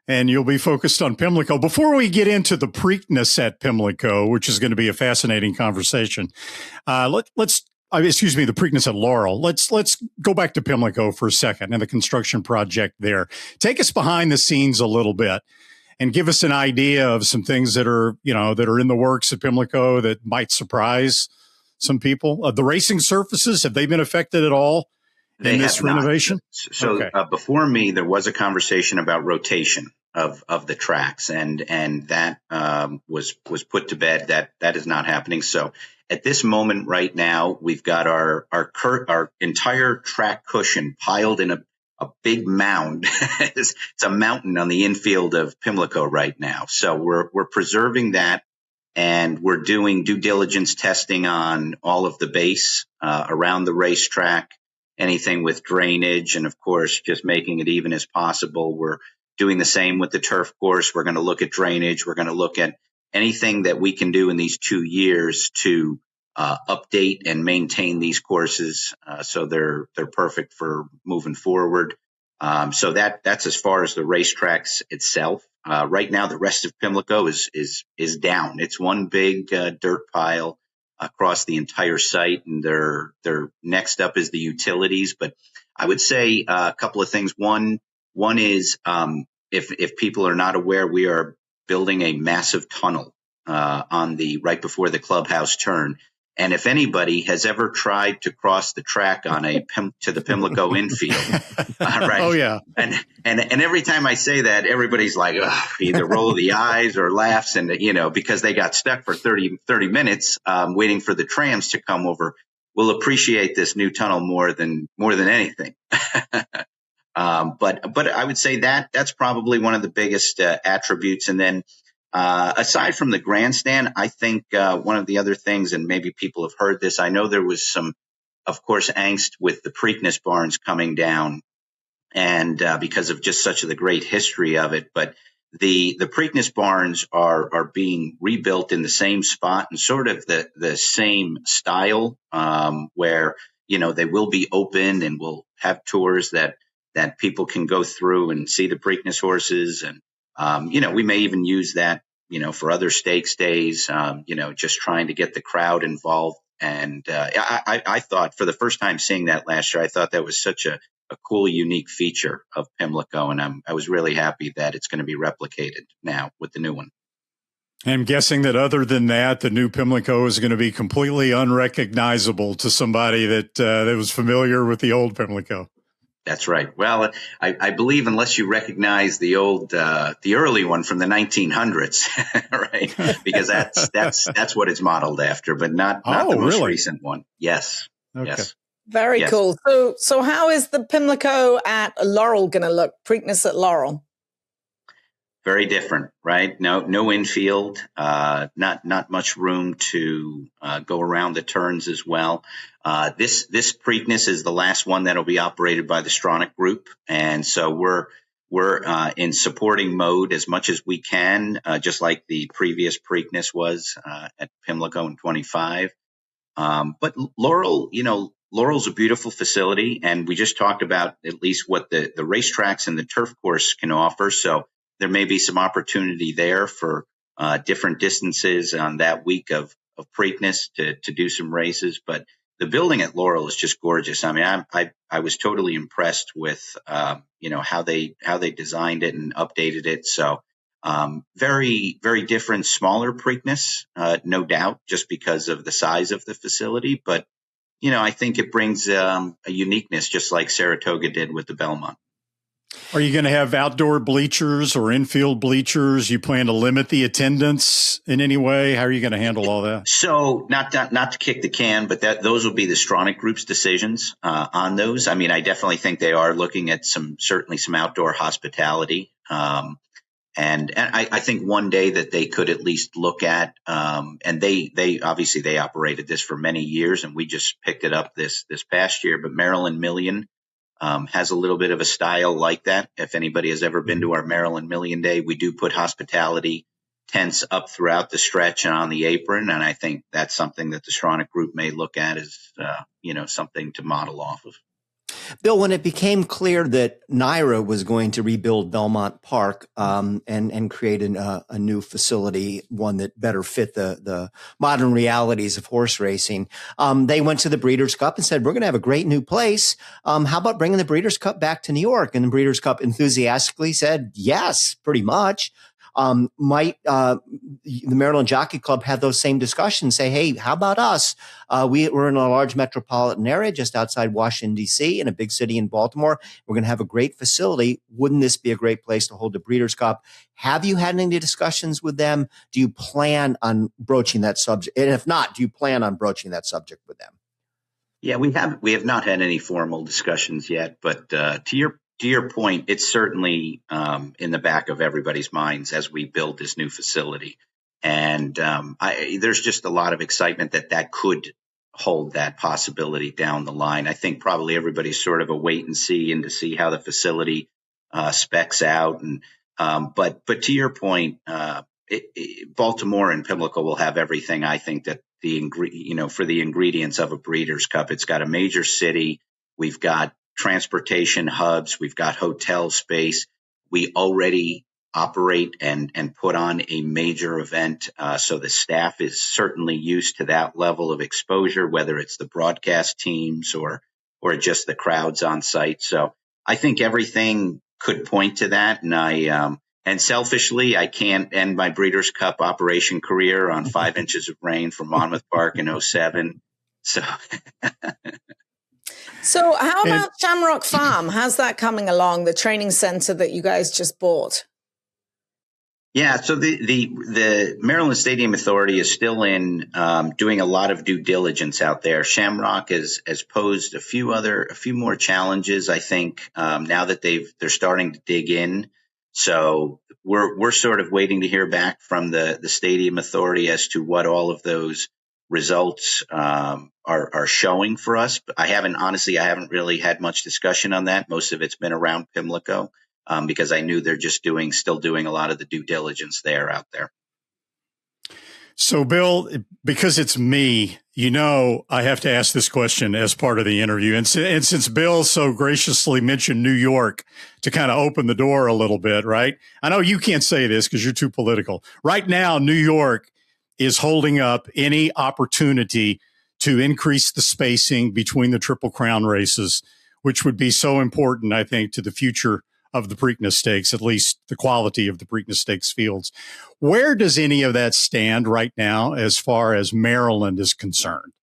and you'll be focused on Pimlico. Before we get into the Preakness at Pimlico, which is going to be a fascinating conversation, the Preakness at Laurel. Let's go back to Pimlico for a second and the construction project there. Take us behind the scenes a little bit and give us an idea of some things that are in the works at Pimlico that might surprise some people. The racing surfaces, have they been affected at all in this renovation? So before me, there was a conversation about rotation of the tracks, and that was put to bed. That is not happening. So at this moment right now, we've got our entire track cushion piled in a big mound. It's a mountain on the infield of Pimlico right now. So we're preserving that. And we're doing due diligence testing on all of the base around the racetrack, anything with drainage, and of course, just making it even as possible. We're doing the same with the turf course. We're going to look at drainage. We're going to look at anything that we can do in these 2 years to update and maintain these courses so they're perfect for moving forward. So that's as far as the racetracks itself. Right now, the rest of Pimlico is down. It's one big dirt pile across the entire site, and they're next up is the utilities. But I would say a couple of things. One is if people are not aware, we are building a massive tunnel on the right before the clubhouse turn. And if anybody has ever tried to cross the track on to the Pimlico infield, right? Oh yeah. And every time I say that, everybody's like, either roll the eyes or laughs, and because they got stuck for 30 minutes waiting for the trams to come over. We'll appreciate this new tunnel more than anything. But I would say that's probably one of the biggest attributes. And then aside from the grandstand, I think one of the other things, and maybe people have heard this, I know there was some, of course, angst with the Preakness barns coming down, and because of just such the great history of it. But the Preakness barns are being rebuilt in the same spot and sort of the same style, where they will be open and we'll have tours that people can go through and see the Preakness horses, and we may even use that for other stakes days, just trying to get the crowd involved. And I thought, for the first time seeing that last year, I thought that was such a cool, unique feature of Pimlico. And I was really happy that it's going to be replicated now with the new one. I'm guessing that other than that, the new Pimlico is going to be completely unrecognizable to somebody that was familiar with the old Pimlico. That's right. Well, I believe unless you recognize the early one from the 1900s, right? Because that's what it's modeled after, but not the most recent one. Yes. Okay. Yes. Very cool. So how is the Pimlico at Laurel going to look? Preakness at Laurel? Very different, right? No infield, not much room to go around the turns as well. This Preakness is the last one that'll be operated by the Stronach Group, and so we're in supporting mode as much as we can, just like the previous Preakness was at Pimlico in 25. But Laurel's a beautiful facility, and we just talked about at least what the racetracks and the turf course can offer. So there may be some opportunity there for different distances on that week of Preakness to do some races. But the building at Laurel is just gorgeous. I mean, I was totally impressed with how they designed it and updated it. So very, very different, smaller Preakness, no doubt, just because of the size of the facility. But I think it brings a uniqueness, just like Saratoga did with the Belmont. Are you going to have outdoor bleachers or infield bleachers? You plan to limit the attendance in any way? How are you going to handle all that? So not to kick the can, but those will be the Stronach Group's decisions on those. I mean, I definitely think they are looking at certainly some outdoor hospitality. And I think one day that they could at least look at, and they obviously they operated this for many years, and we just picked it up this past year. But Maryland Million has a little bit of a style like that. If anybody has ever been to our Maryland Million Day, we do put hospitality tents up throughout the stretch and on the apron, and I think that's something that the Stronach Group may look at as something to model off of. Bill, when it became clear that NYRA was going to rebuild Belmont Park and create a new facility, one that better fit the modern realities of horse racing, they went to the Breeders' Cup and said, we're going to have a great new place. How about bringing the Breeders' Cup back to New York? And the Breeders' Cup enthusiastically said, yes, pretty much. Might the Maryland Jockey Club have those same discussions? Say, hey, how about us? We're in a large metropolitan area just outside Washington, D.C., in a big city in Baltimore. We're going to have a great facility. Wouldn't this be a great place to hold the Breeders' Cup? Have you had any discussions with them? Do you plan on broaching that subject? And if not, do you plan on broaching that subject with them? Yeah, we have not had any formal discussions yet, but to your point, it's certainly in the back of everybody's minds as we build this new facility. And there's just a lot of excitement that could hold that possibility down the line. I think probably everybody's sort of a wait and see and to see how the facility specs out. And but to your point, Baltimore and Pimlico will have everything. I think that for the ingredients of a Breeders' Cup, it's got a major city. We've got transportation hubs. We've got hotel space. We already operate and put on a major event. So the staff is certainly used to that level of exposure, whether it's the broadcast teams or just the crowds on site. So I think everything could point to that. And selfishly, I can't end my Breeders' Cup operation career on 5 inches of rain from Monmouth Park in 2007. So how about Shamrock Farm? How's that coming along, the training center that you guys just bought? Yeah, so the Maryland Stadium Authority is still in doing a lot of due diligence out there. Shamrock has posed a few more challenges, I think, now that they're starting to dig in. So we're sort of waiting to hear back from the Stadium Authority as to what all of those results are showing for us. But I haven't really had much discussion on that. Most of it's been around Pimlico because I knew they're just still doing a lot of the due diligence there out there. So, Bill, because it's me, I have to ask this question as part of the interview. And since Bill so graciously mentioned New York to kind of open the door a little bit, right? I know you can't say this because you're too political. Right now, New York is holding up any opportunity to increase the spacing between the Triple Crown races, which would be so important, I think, to the future of the Preakness Stakes, at least the quality of the Preakness Stakes fields. Where does any of that stand right now as far as Maryland is concerned?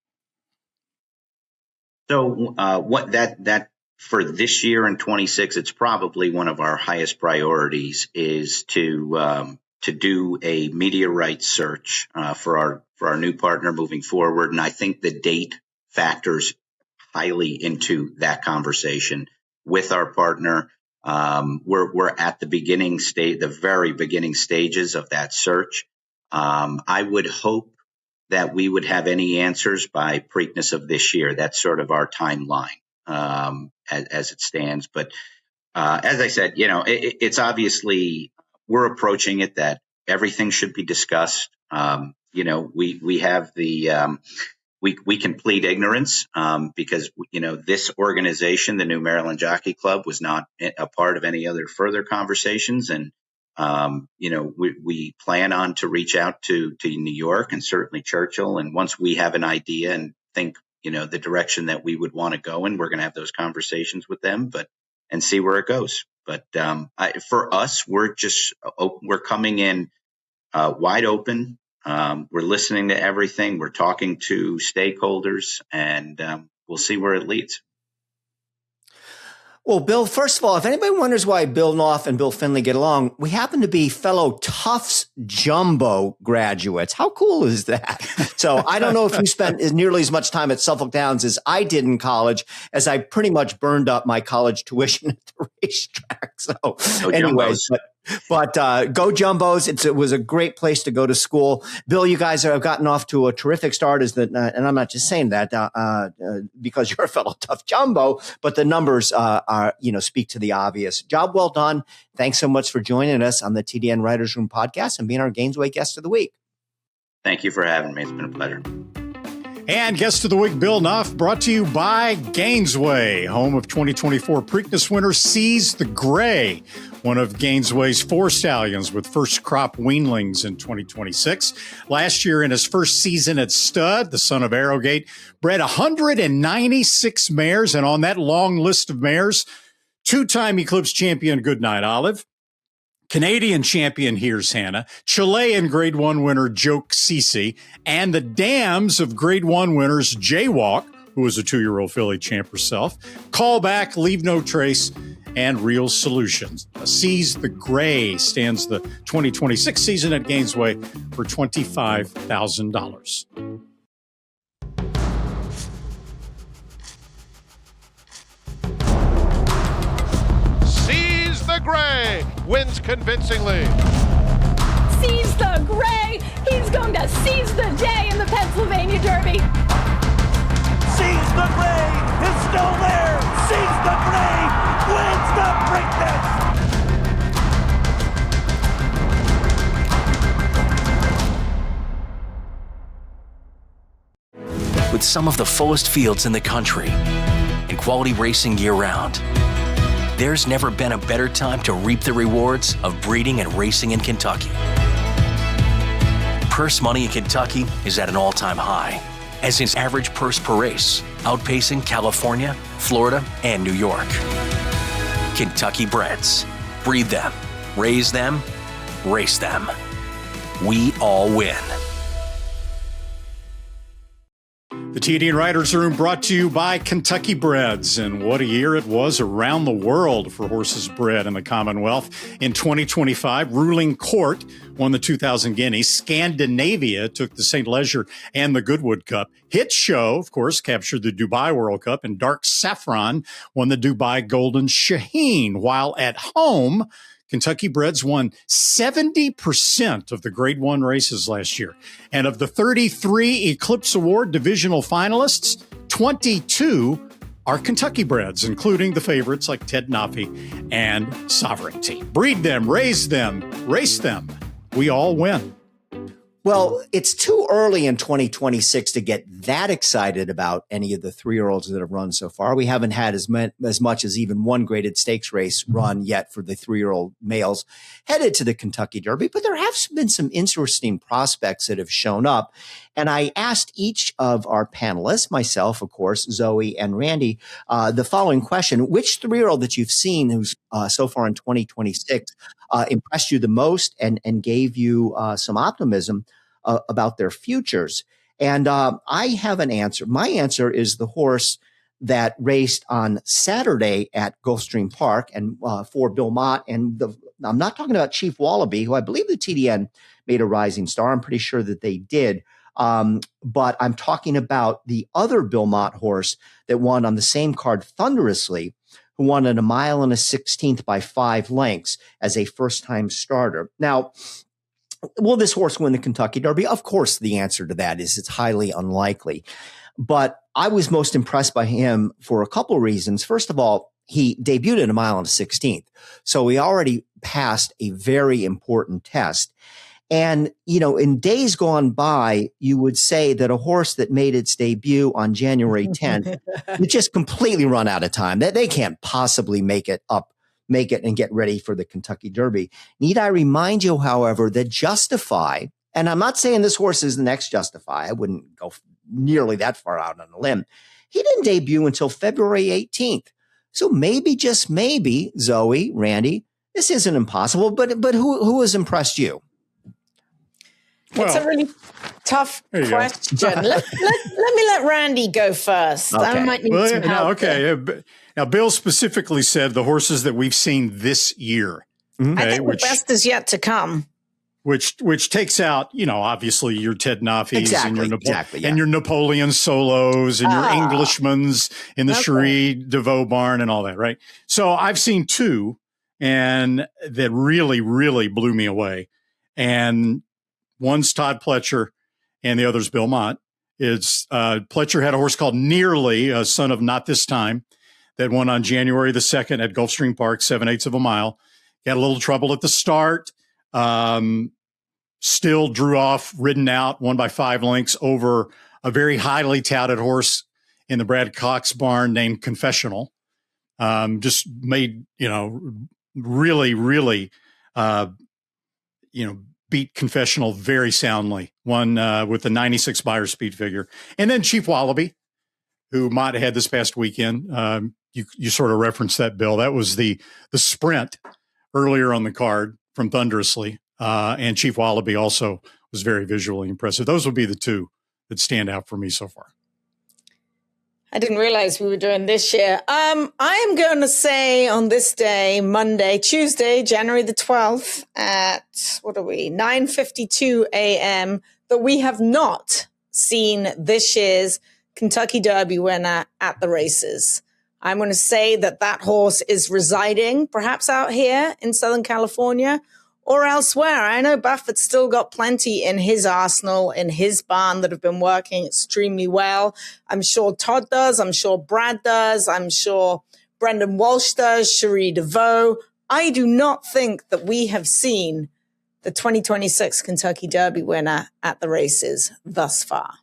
So what that for this year in 26, it's probably one of our highest priorities is to do a media rights search for our new partner moving forward. And I think the date factors highly into that conversation with our partner. We're at the very beginning stages of that search. I would hope that we would have any answers by Preakness of this year. That's sort of our timeline as it stands. But as I said, it's obviously we're approaching it that everything should be discussed. We have we can plead ignorance because, this organization, the new Maryland Jockey Club, was not a part of any other further conversations. And, we plan on to reach out to New York and certainly Churchill. And once we have an idea and think, the direction that we would want to go in, we're going to have those conversations with them, and see where it goes. But for us, we're coming in wide open. We're listening to everything. We're talking to stakeholders, and we'll see where it leads. Well, Bill, first of all, if anybody wonders why Bill Knauf and Bill Finley get along, we happen to be fellow Tufts Jumbo graduates. How cool is that? So I don't know if you spent nearly as much time at Suffolk Downs as I did in college, as I pretty much burned up my college tuition at the racetrack. So anyways, but go Jumbos. It was a great place to go to school. Bill, you guys have gotten off to a terrific start, and I'm not just saying that because you're a fellow Tough Jumbo, but the numbers speak to the obvious. Job well done. Thanks so much for joining us on the TDN Writers Room podcast and being our Gainesway Guest of the Week. Thank you for having me. It's been a pleasure. And Guest of the Week, Bill Knauf, brought to you by Gainesway, home of 2024 Preakness winner Seize the Gray, one of Gainesway's 4 stallions with first crop weanlings in 2026. Last year in his first season at stud, the son of Arrowgate bred 196 mares. And on that long list of mares, 2-time Eclipse champion Goodnight Olive, Canadian champion Here's Hannah, Chilean Grade 1 winner Joke Cece, and the dams of Grade 1 winners Jaywalk, who was a 2-year-old filly champ herself, Callback, Leave No Trace, and Real Solutions. Seize the Gray stands the 2026 season at Gainesway for $25,000. Gray wins convincingly. Seize the Gray. He's going to seize the day in the Pennsylvania Derby. Seize the Gray is still there. Seize the Gray wins the Preakness. some of the fullest fields in the country and quality racing year-round. There's never been a better time to reap the rewards of breeding and racing in Kentucky. Purse money in Kentucky is at an all-time high, as is average purse per race, outpacing California, Florida, and New York. Kentucky breds. Breed them, raise them, race them. We all win. The TDN Writers Room brought to you by Kentucky Breds. And what a year it was around the world for horses bred in the Commonwealth. In 2025, Ruling Court won the 2000 Guineas. Scandinavia took the St. Leger and the Goodwood Cup. Hit Show, of course, captured the Dubai World Cup. And Dark Saffron won the Dubai Golden Shaheen. While at home, Kentucky Breds won 70% of the Grade 1 races last year. And of the 33 Eclipse Award divisional finalists, 22 are Kentucky Breds, including the favorites like Ted Knauf and Sovereignty. Breed them, raise them, race them. We all win. Well, it's too early in 2026 to get that excited about any of the 3-year-olds that have run so far. We haven't had as much as even one graded stakes race run yet for the 3-year-old males headed to the Kentucky Derby, but there have been some interesting prospects that have shown up. And I asked each of our panelists, myself, of course, Zoe and Randy, the following question: which 3-year-old that you've seen who's so far in 2026 impressed you the most and gave you some optimism about their futures? And I have an answer. My answer is the horse that raced on Saturday at Gulfstream Park and for Bill Mott. And I'm not talking about Chief Wallaby, who I believe the TDN made a rising star. I'm pretty sure that they did. But I'm talking about the other Bill Mott horse that won on the same card thunderously, who won at 1 1/16 by 5 lengths as a first-time starter. Now, will this horse win the Kentucky Derby? Of course, the answer to that is it's highly unlikely. But I was most impressed by him for a couple of reasons. First of all, he debuted at 1 1/16. So he already passed a very important test. And, you know, in days gone by, you would say that a horse that made its debut on January 10th would just completely run out of time. That they can't possibly make it and get ready for the Kentucky Derby. Need I remind you, however, that Justify, and I'm not saying this horse is the next Justify, I wouldn't go nearly that far out on a limb. He didn't debut until February 18th. So maybe, just maybe, Zoe, Randy, this isn't impossible, but who has impressed you? It's a really tough question. let me let Randy go first. Okay. I might need some help. Now, Bill specifically said the horses that we've seen this year. Mm-hmm. I think the best is yet to come. Which takes out, you know, obviously your Ted Knauf's and your Napoleon Solos and your Englishmans in the Cherie DeVoe barn and all that, right? So I've seen 2 and that really, really blew me away. And one's Todd Pletcher and the other's Bill Mott. It's Pletcher had a horse called Nearly, a son of Not This Time, that won on January the 2nd at Gulfstream Park, 7/8 of a mile. Got a little trouble at the start. Still drew off, ridden out, won by 5 lengths over a very highly touted horse in the Brad Cox barn named Confessional. Just made, you know, really, really, beat Confessional very soundly. Won with the 96 buyer speed figure. And then Chief Wallaby, who Mott had this past weekend. You sort of referenced that, Bill. That was the sprint earlier on the card from Thunderously. And Chief Wallaby also was very visually impressive. Those would be the 2 that stand out for me so far. I didn't realize we were doing this year. I am going to say on this day, Tuesday, January the 12th at, 9:52 a.m., that we have not seen this year's Kentucky Derby winner at the races. I'm going to say that horse is residing perhaps out here in Southern California or elsewhere. I know Buffett's still got plenty in his arsenal, in his barn, that have been working extremely well. I'm sure Todd does. I'm sure Brad does. I'm sure Brendan Walsh does, Cherie DeVoe. I do not think that we have seen the 2026 Kentucky Derby winner at the races thus far.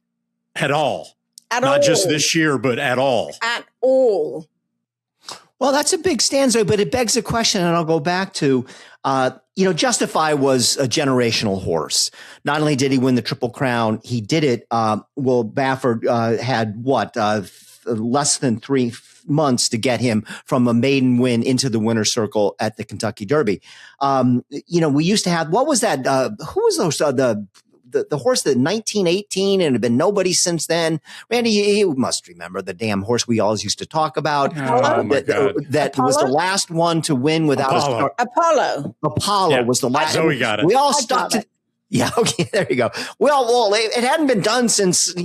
At all. Not just this year, but at all. At all. Well, that's a big stanza, but it begs a question, and I'll go back to, Justify was a generational horse. Not only did he win the Triple Crown, he did it. Baffert had less than 3 months to get him from a maiden win into the winner's circle at the Kentucky Derby. We used to have, what was that? Who was those? The horse that 1918 and had been nobody since then. Randy, you must remember the damn horse we always used to talk about. Oh my God. That was the last one to win without a start. Apollo was the last. So we got it. We all stuck to. Yeah. Okay. There you go. Well, it hadn't been done since, the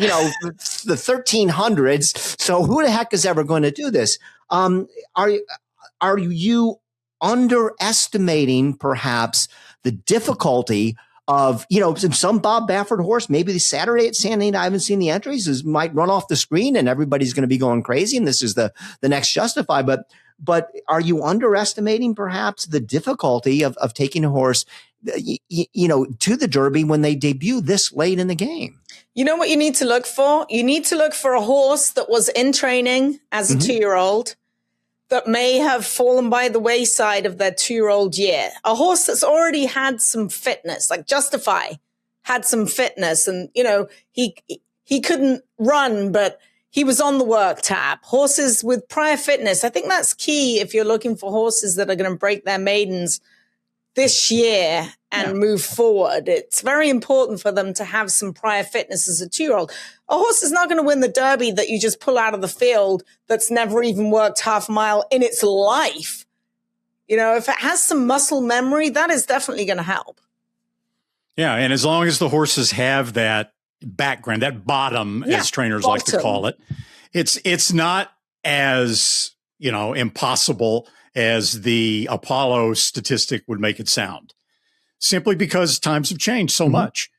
1300s. So who the heck is ever going to do this? Are you underestimating perhaps the difficulty of, some Bob Baffert horse, maybe the Saturday at Santa Anita, I haven't seen the entries, might run off the screen and everybody's going to be going crazy. And this is the next Justify. But are you underestimating perhaps the difficulty of taking a horse, to the Derby when they debut this late in the game? You know what you need to look for? You need to look for a horse that was in training as a 2-year-old that may have fallen by the wayside of their 2-year-old year. A horse that's already had some fitness, like Justify had some fitness, and, he couldn't run, but he was on the work tab. Horses with prior fitness, I think that's key if you're looking for horses that are going to break their maidens this year and move forward. It's very important for them to have some prior fitness as a 2-year-old. A horse is not going to win the Derby that you just pull out of the field that's never even worked half a mile in its life. If it has some muscle memory, that is definitely going to help. Yeah, and as long as the horses have that background, that bottom, as trainers like to call it, it's not as, impossible as the Apollo statistic would make it sound, simply because times have changed so much.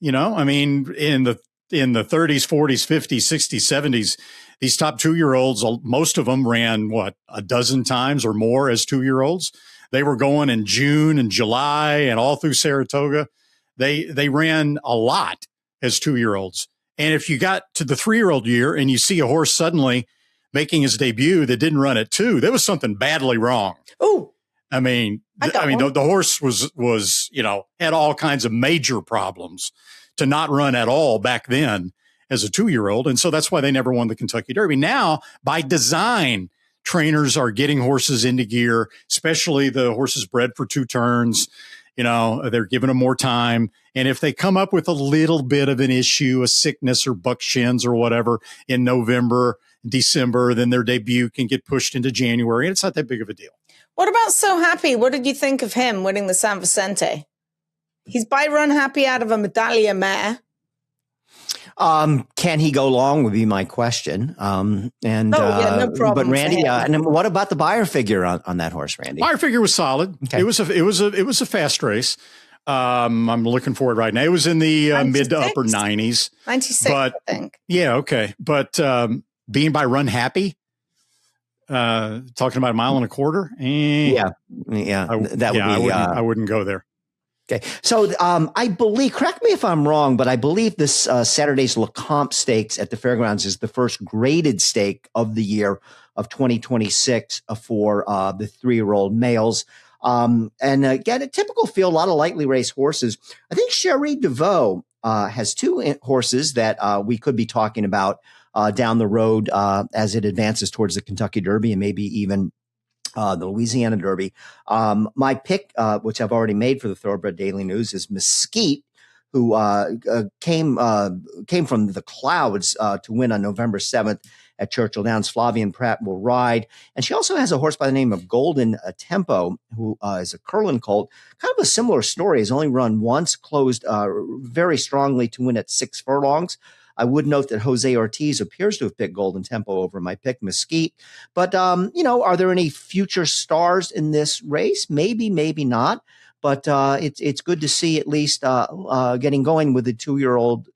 In the 30s, 40s, 50s, 60s, 70s, these top 2-year-olds, most of them ran a dozen times or more as 2-year-olds. They were going in June and July and all through Saratoga. They ran a lot as 2-year-olds. And if you got to the 3-year-old year and you see a horse suddenly making his debut that didn't run at 2, there was something badly wrong. Oh, the horse was, had all kinds of major problems to not run at all back then as a 2-year-old. And so that's why they never won the Kentucky Derby. Now, by design, trainers are getting horses into gear, especially the horses bred for 2 turns. They're giving them more time. And if they come up with a little bit of an issue, a sickness or buck shins or whatever in November, December, then their debut can get pushed into January. And it's not that big of a deal. What about So Happy? What did you think of him winning the San Vicente? He's by Run Happy out of a medallia mare. Can he go long would be my question. No problem. But Randy, and what about the buyer figure on that horse, Randy? Buyer figure was solid. Okay. It was a fast race. I'm looking for it right now. It was in the mid to upper 90s. 96, I think. Yeah, okay. But being by Run Happy, talking about 1.25 miles. I wouldn't go there. Okay. So I believe, correct me if I'm wrong, but I believe this Saturday's Lecomte Stakes at the Fairgrounds is the first graded stake of the year of 2026 for the 3-year-old males. And again, a typical field, a lot of lightly raced horses. I think Cherie DeVoe has 2 horses that we could be talking about down the road as it advances towards the Kentucky Derby and maybe even the Louisiana Derby. My pick, which I've already made for the Thoroughbred Daily News, is Mesquite, who came from the clouds to win on November 7th at Churchill Downs. Flavian Pratt will ride. And she also has a horse by the name of Golden Tempo, who is a Curlin colt. Kind of a similar story. Has only run once, closed very strongly to win at 6 furlongs. I would note that Jose Ortiz appears to have picked Golden Tempo over my pick, Mesquite. But, are there any future stars in this race? Maybe, maybe not. But it's good to see at least getting going with the 3-year-old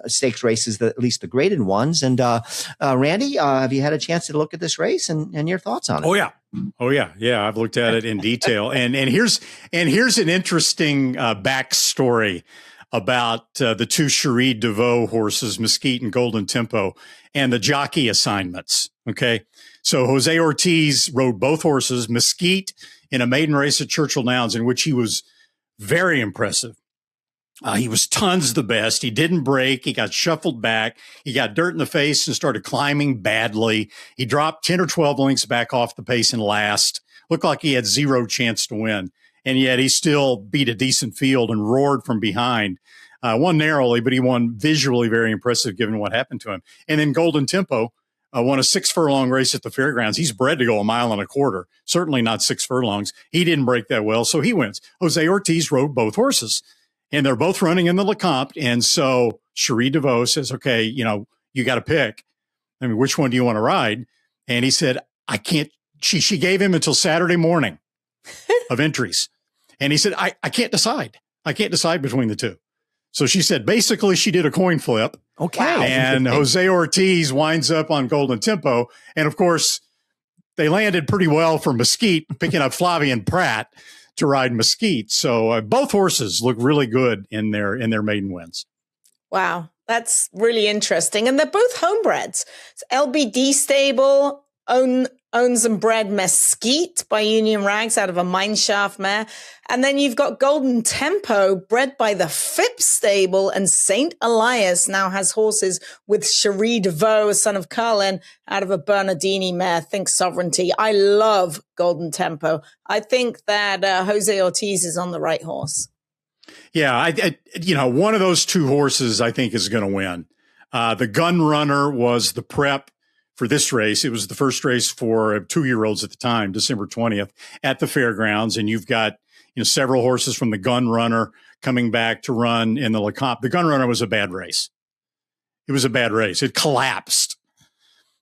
stakes races, at least the graded ones. And Randy, have you had a chance to look at this race and your thoughts on it? Oh yeah. I've looked at it in detail. and here's an interesting backstory about the two Cherie DeVoe horses, Mesquite and Golden Tempo, and the jockey assignments. Okay. So Jose Ortiz rode both horses, Mesquite in a maiden race at Churchill Downs, in which he was very impressive. He was tons the best. He didn't break. He got shuffled back. He got dirt in the face and started climbing badly. He dropped 10 or 12 lengths back off the pace in last. Looked like he had zero chance to win. And yet he still beat a decent field and roared from behind. Won narrowly, but he won visually very impressive given what happened to him. And then Golden Tempo won a 6 furlong race at the fairgrounds. He's bred to go 1.25 miles, certainly not 6 furlongs. He didn't break that well, so he wins. Jose Ortiz rode both horses, and they're both running in the Lecomte. And so Cherie DeVoe says, okay, you got to pick. I mean, which one do you want to ride? And he said, I can't. She gave him until Saturday morning of entries. And he said, I can't decide. I can't decide between the two. So she said, basically, she did a coin flip. Okay. And Jose Ortiz winds up on Golden Tempo. And of course, they landed pretty well for Mesquite, picking up Flavian Pratt to ride Mesquite. So both horses look really good in their maiden wins. Wow. That's really interesting. And they're both homebreds. It's LBD Stable owns and bred Mesquite by Union Rags out of a mineshaft mare. And then you've got Golden Tempo bred by the Phipps Stable, and St. Elias now has horses with Cherie DeVoe, a son of Carlin, out of a Bernardini mare, Think Sovereignty. I love Golden Tempo. I think that Jose Ortiz is on the right horse. Yeah, one of those two horses I think is going to win. The Gun Runner was the prep for this race. It was the first race for 2-year-olds at the time, December 20th, at the fairgrounds. And you've got, several horses from the Gun Runner coming back to run in the Lecomte. The Gun Runner was a bad race. It was a bad race. It collapsed.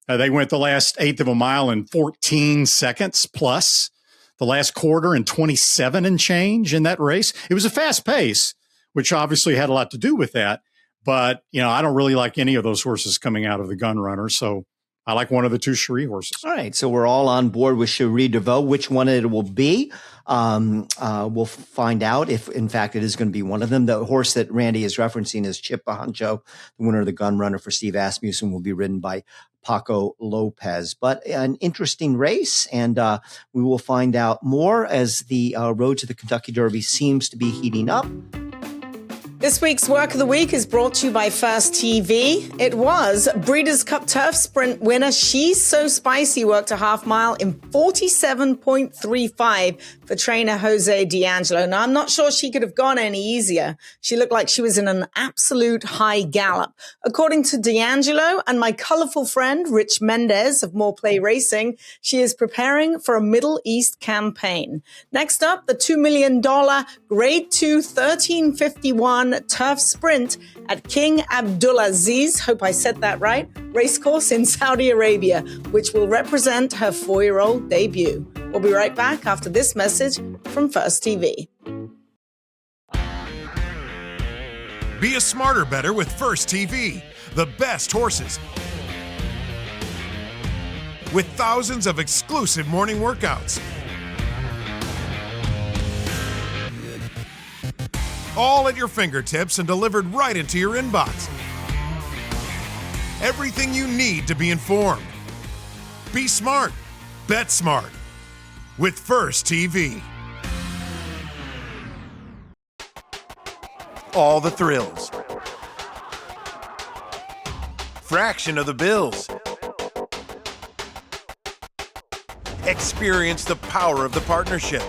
They went the last 1/8 of a mile in 14 seconds plus, the last quarter in 27 and change in that race. It was a fast pace, which obviously had a lot to do with that. But, I don't really like any of those horses coming out of the Gun Runner. So I like one of the two Cherie horses. All right. So we're all on board with Cherie DeVoe. Which one it will be, we'll find out if, in fact, it is going to be one of them. The horse that Randy is referencing is Chip Bahancho, the winner of the Gun Runner for Steve Asmussen, will be ridden by Paco Lopez. But an interesting race, and we will find out more as the road to the Kentucky Derby seems to be heating up. This week's Work of the Week is brought to you by First TV. It was Breeders' Cup Turf Sprint winner She's So Spicy worked a half mile in 47.35 for trainer Jose D'Angelo. Now, I'm not sure she could have gone any easier. She looked like she was in an absolute high gallop. According to D'Angelo and my colorful friend Rich Mendez of More Play Racing, she is preparing for a Middle East campaign. Next up, the $2 million Grade 2 1351 Turf Sprint at King Abdulaziz, hope I said that right, racecourse in Saudi Arabia, which will represent her 4-year-old debut. We'll be right back after this message from First TV. Be a smarter better with First TV. The best horses. With thousands of exclusive morning workouts. All at your fingertips and delivered right into your inbox. Everything you need to be informed. Be smart. Bet smart. With First TV. All the thrills. Fraction of the bills. Experience the power of the partnership.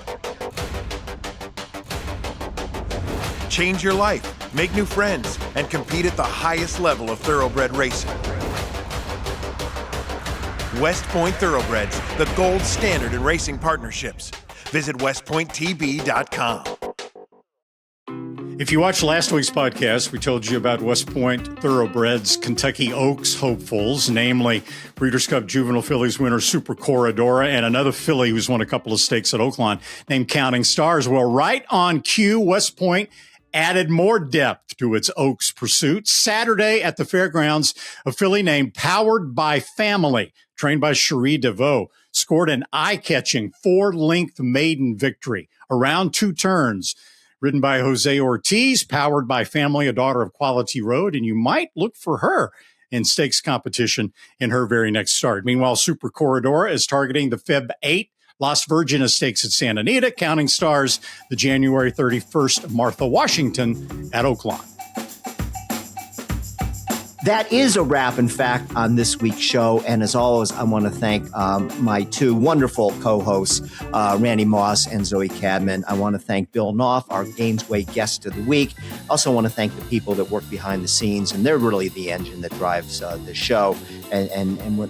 Change your life, make new friends, and compete at the highest level of thoroughbred racing. West Point Thoroughbreds, the gold standard in racing partnerships. Visit westpointtb.com. If you watched last week's podcast, we told you about West Point Thoroughbred's Kentucky Oaks hopefuls, namely Breeders' Cup Juvenile Fillies winner Super Corridora and another filly who's won a couple of stakes at Oaklawn named Counting Stars. Well, right on cue, West Point added more depth to its Oaks pursuit. Saturday at the fairgrounds, a filly named Powered by Family, trained by Cherie DeVoe, scored an eye-catching 4-length maiden victory around 2 turns, ridden by Jose Ortiz, powered by Family, a daughter of Quality Road, and you might look for her in stakes competition in her very next start. Meanwhile, Super Corridor is targeting the Feb 8 Las Virgenes Stakes at Santa Anita, counting stars the January 31st Martha Washington at Oaklawn. That is a wrap, in fact, on this week's show. And as always, I want to thank my two wonderful co-hosts, Randy Moss and Zoe Cadman. I want to thank Bill Knauf, our Gainesway guest of the week. I also want to thank the people that work behind the scenes, and they're really the engine that drives the show and what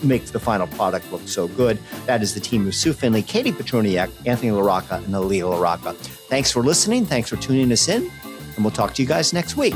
makes the final product look so good. That is the team of Sue Finley, Katie Petroniak, Anthony LaRocca, and Aaliyah LaRocca. Thanks for listening. Thanks for tuning us in, and we'll talk to you guys next week.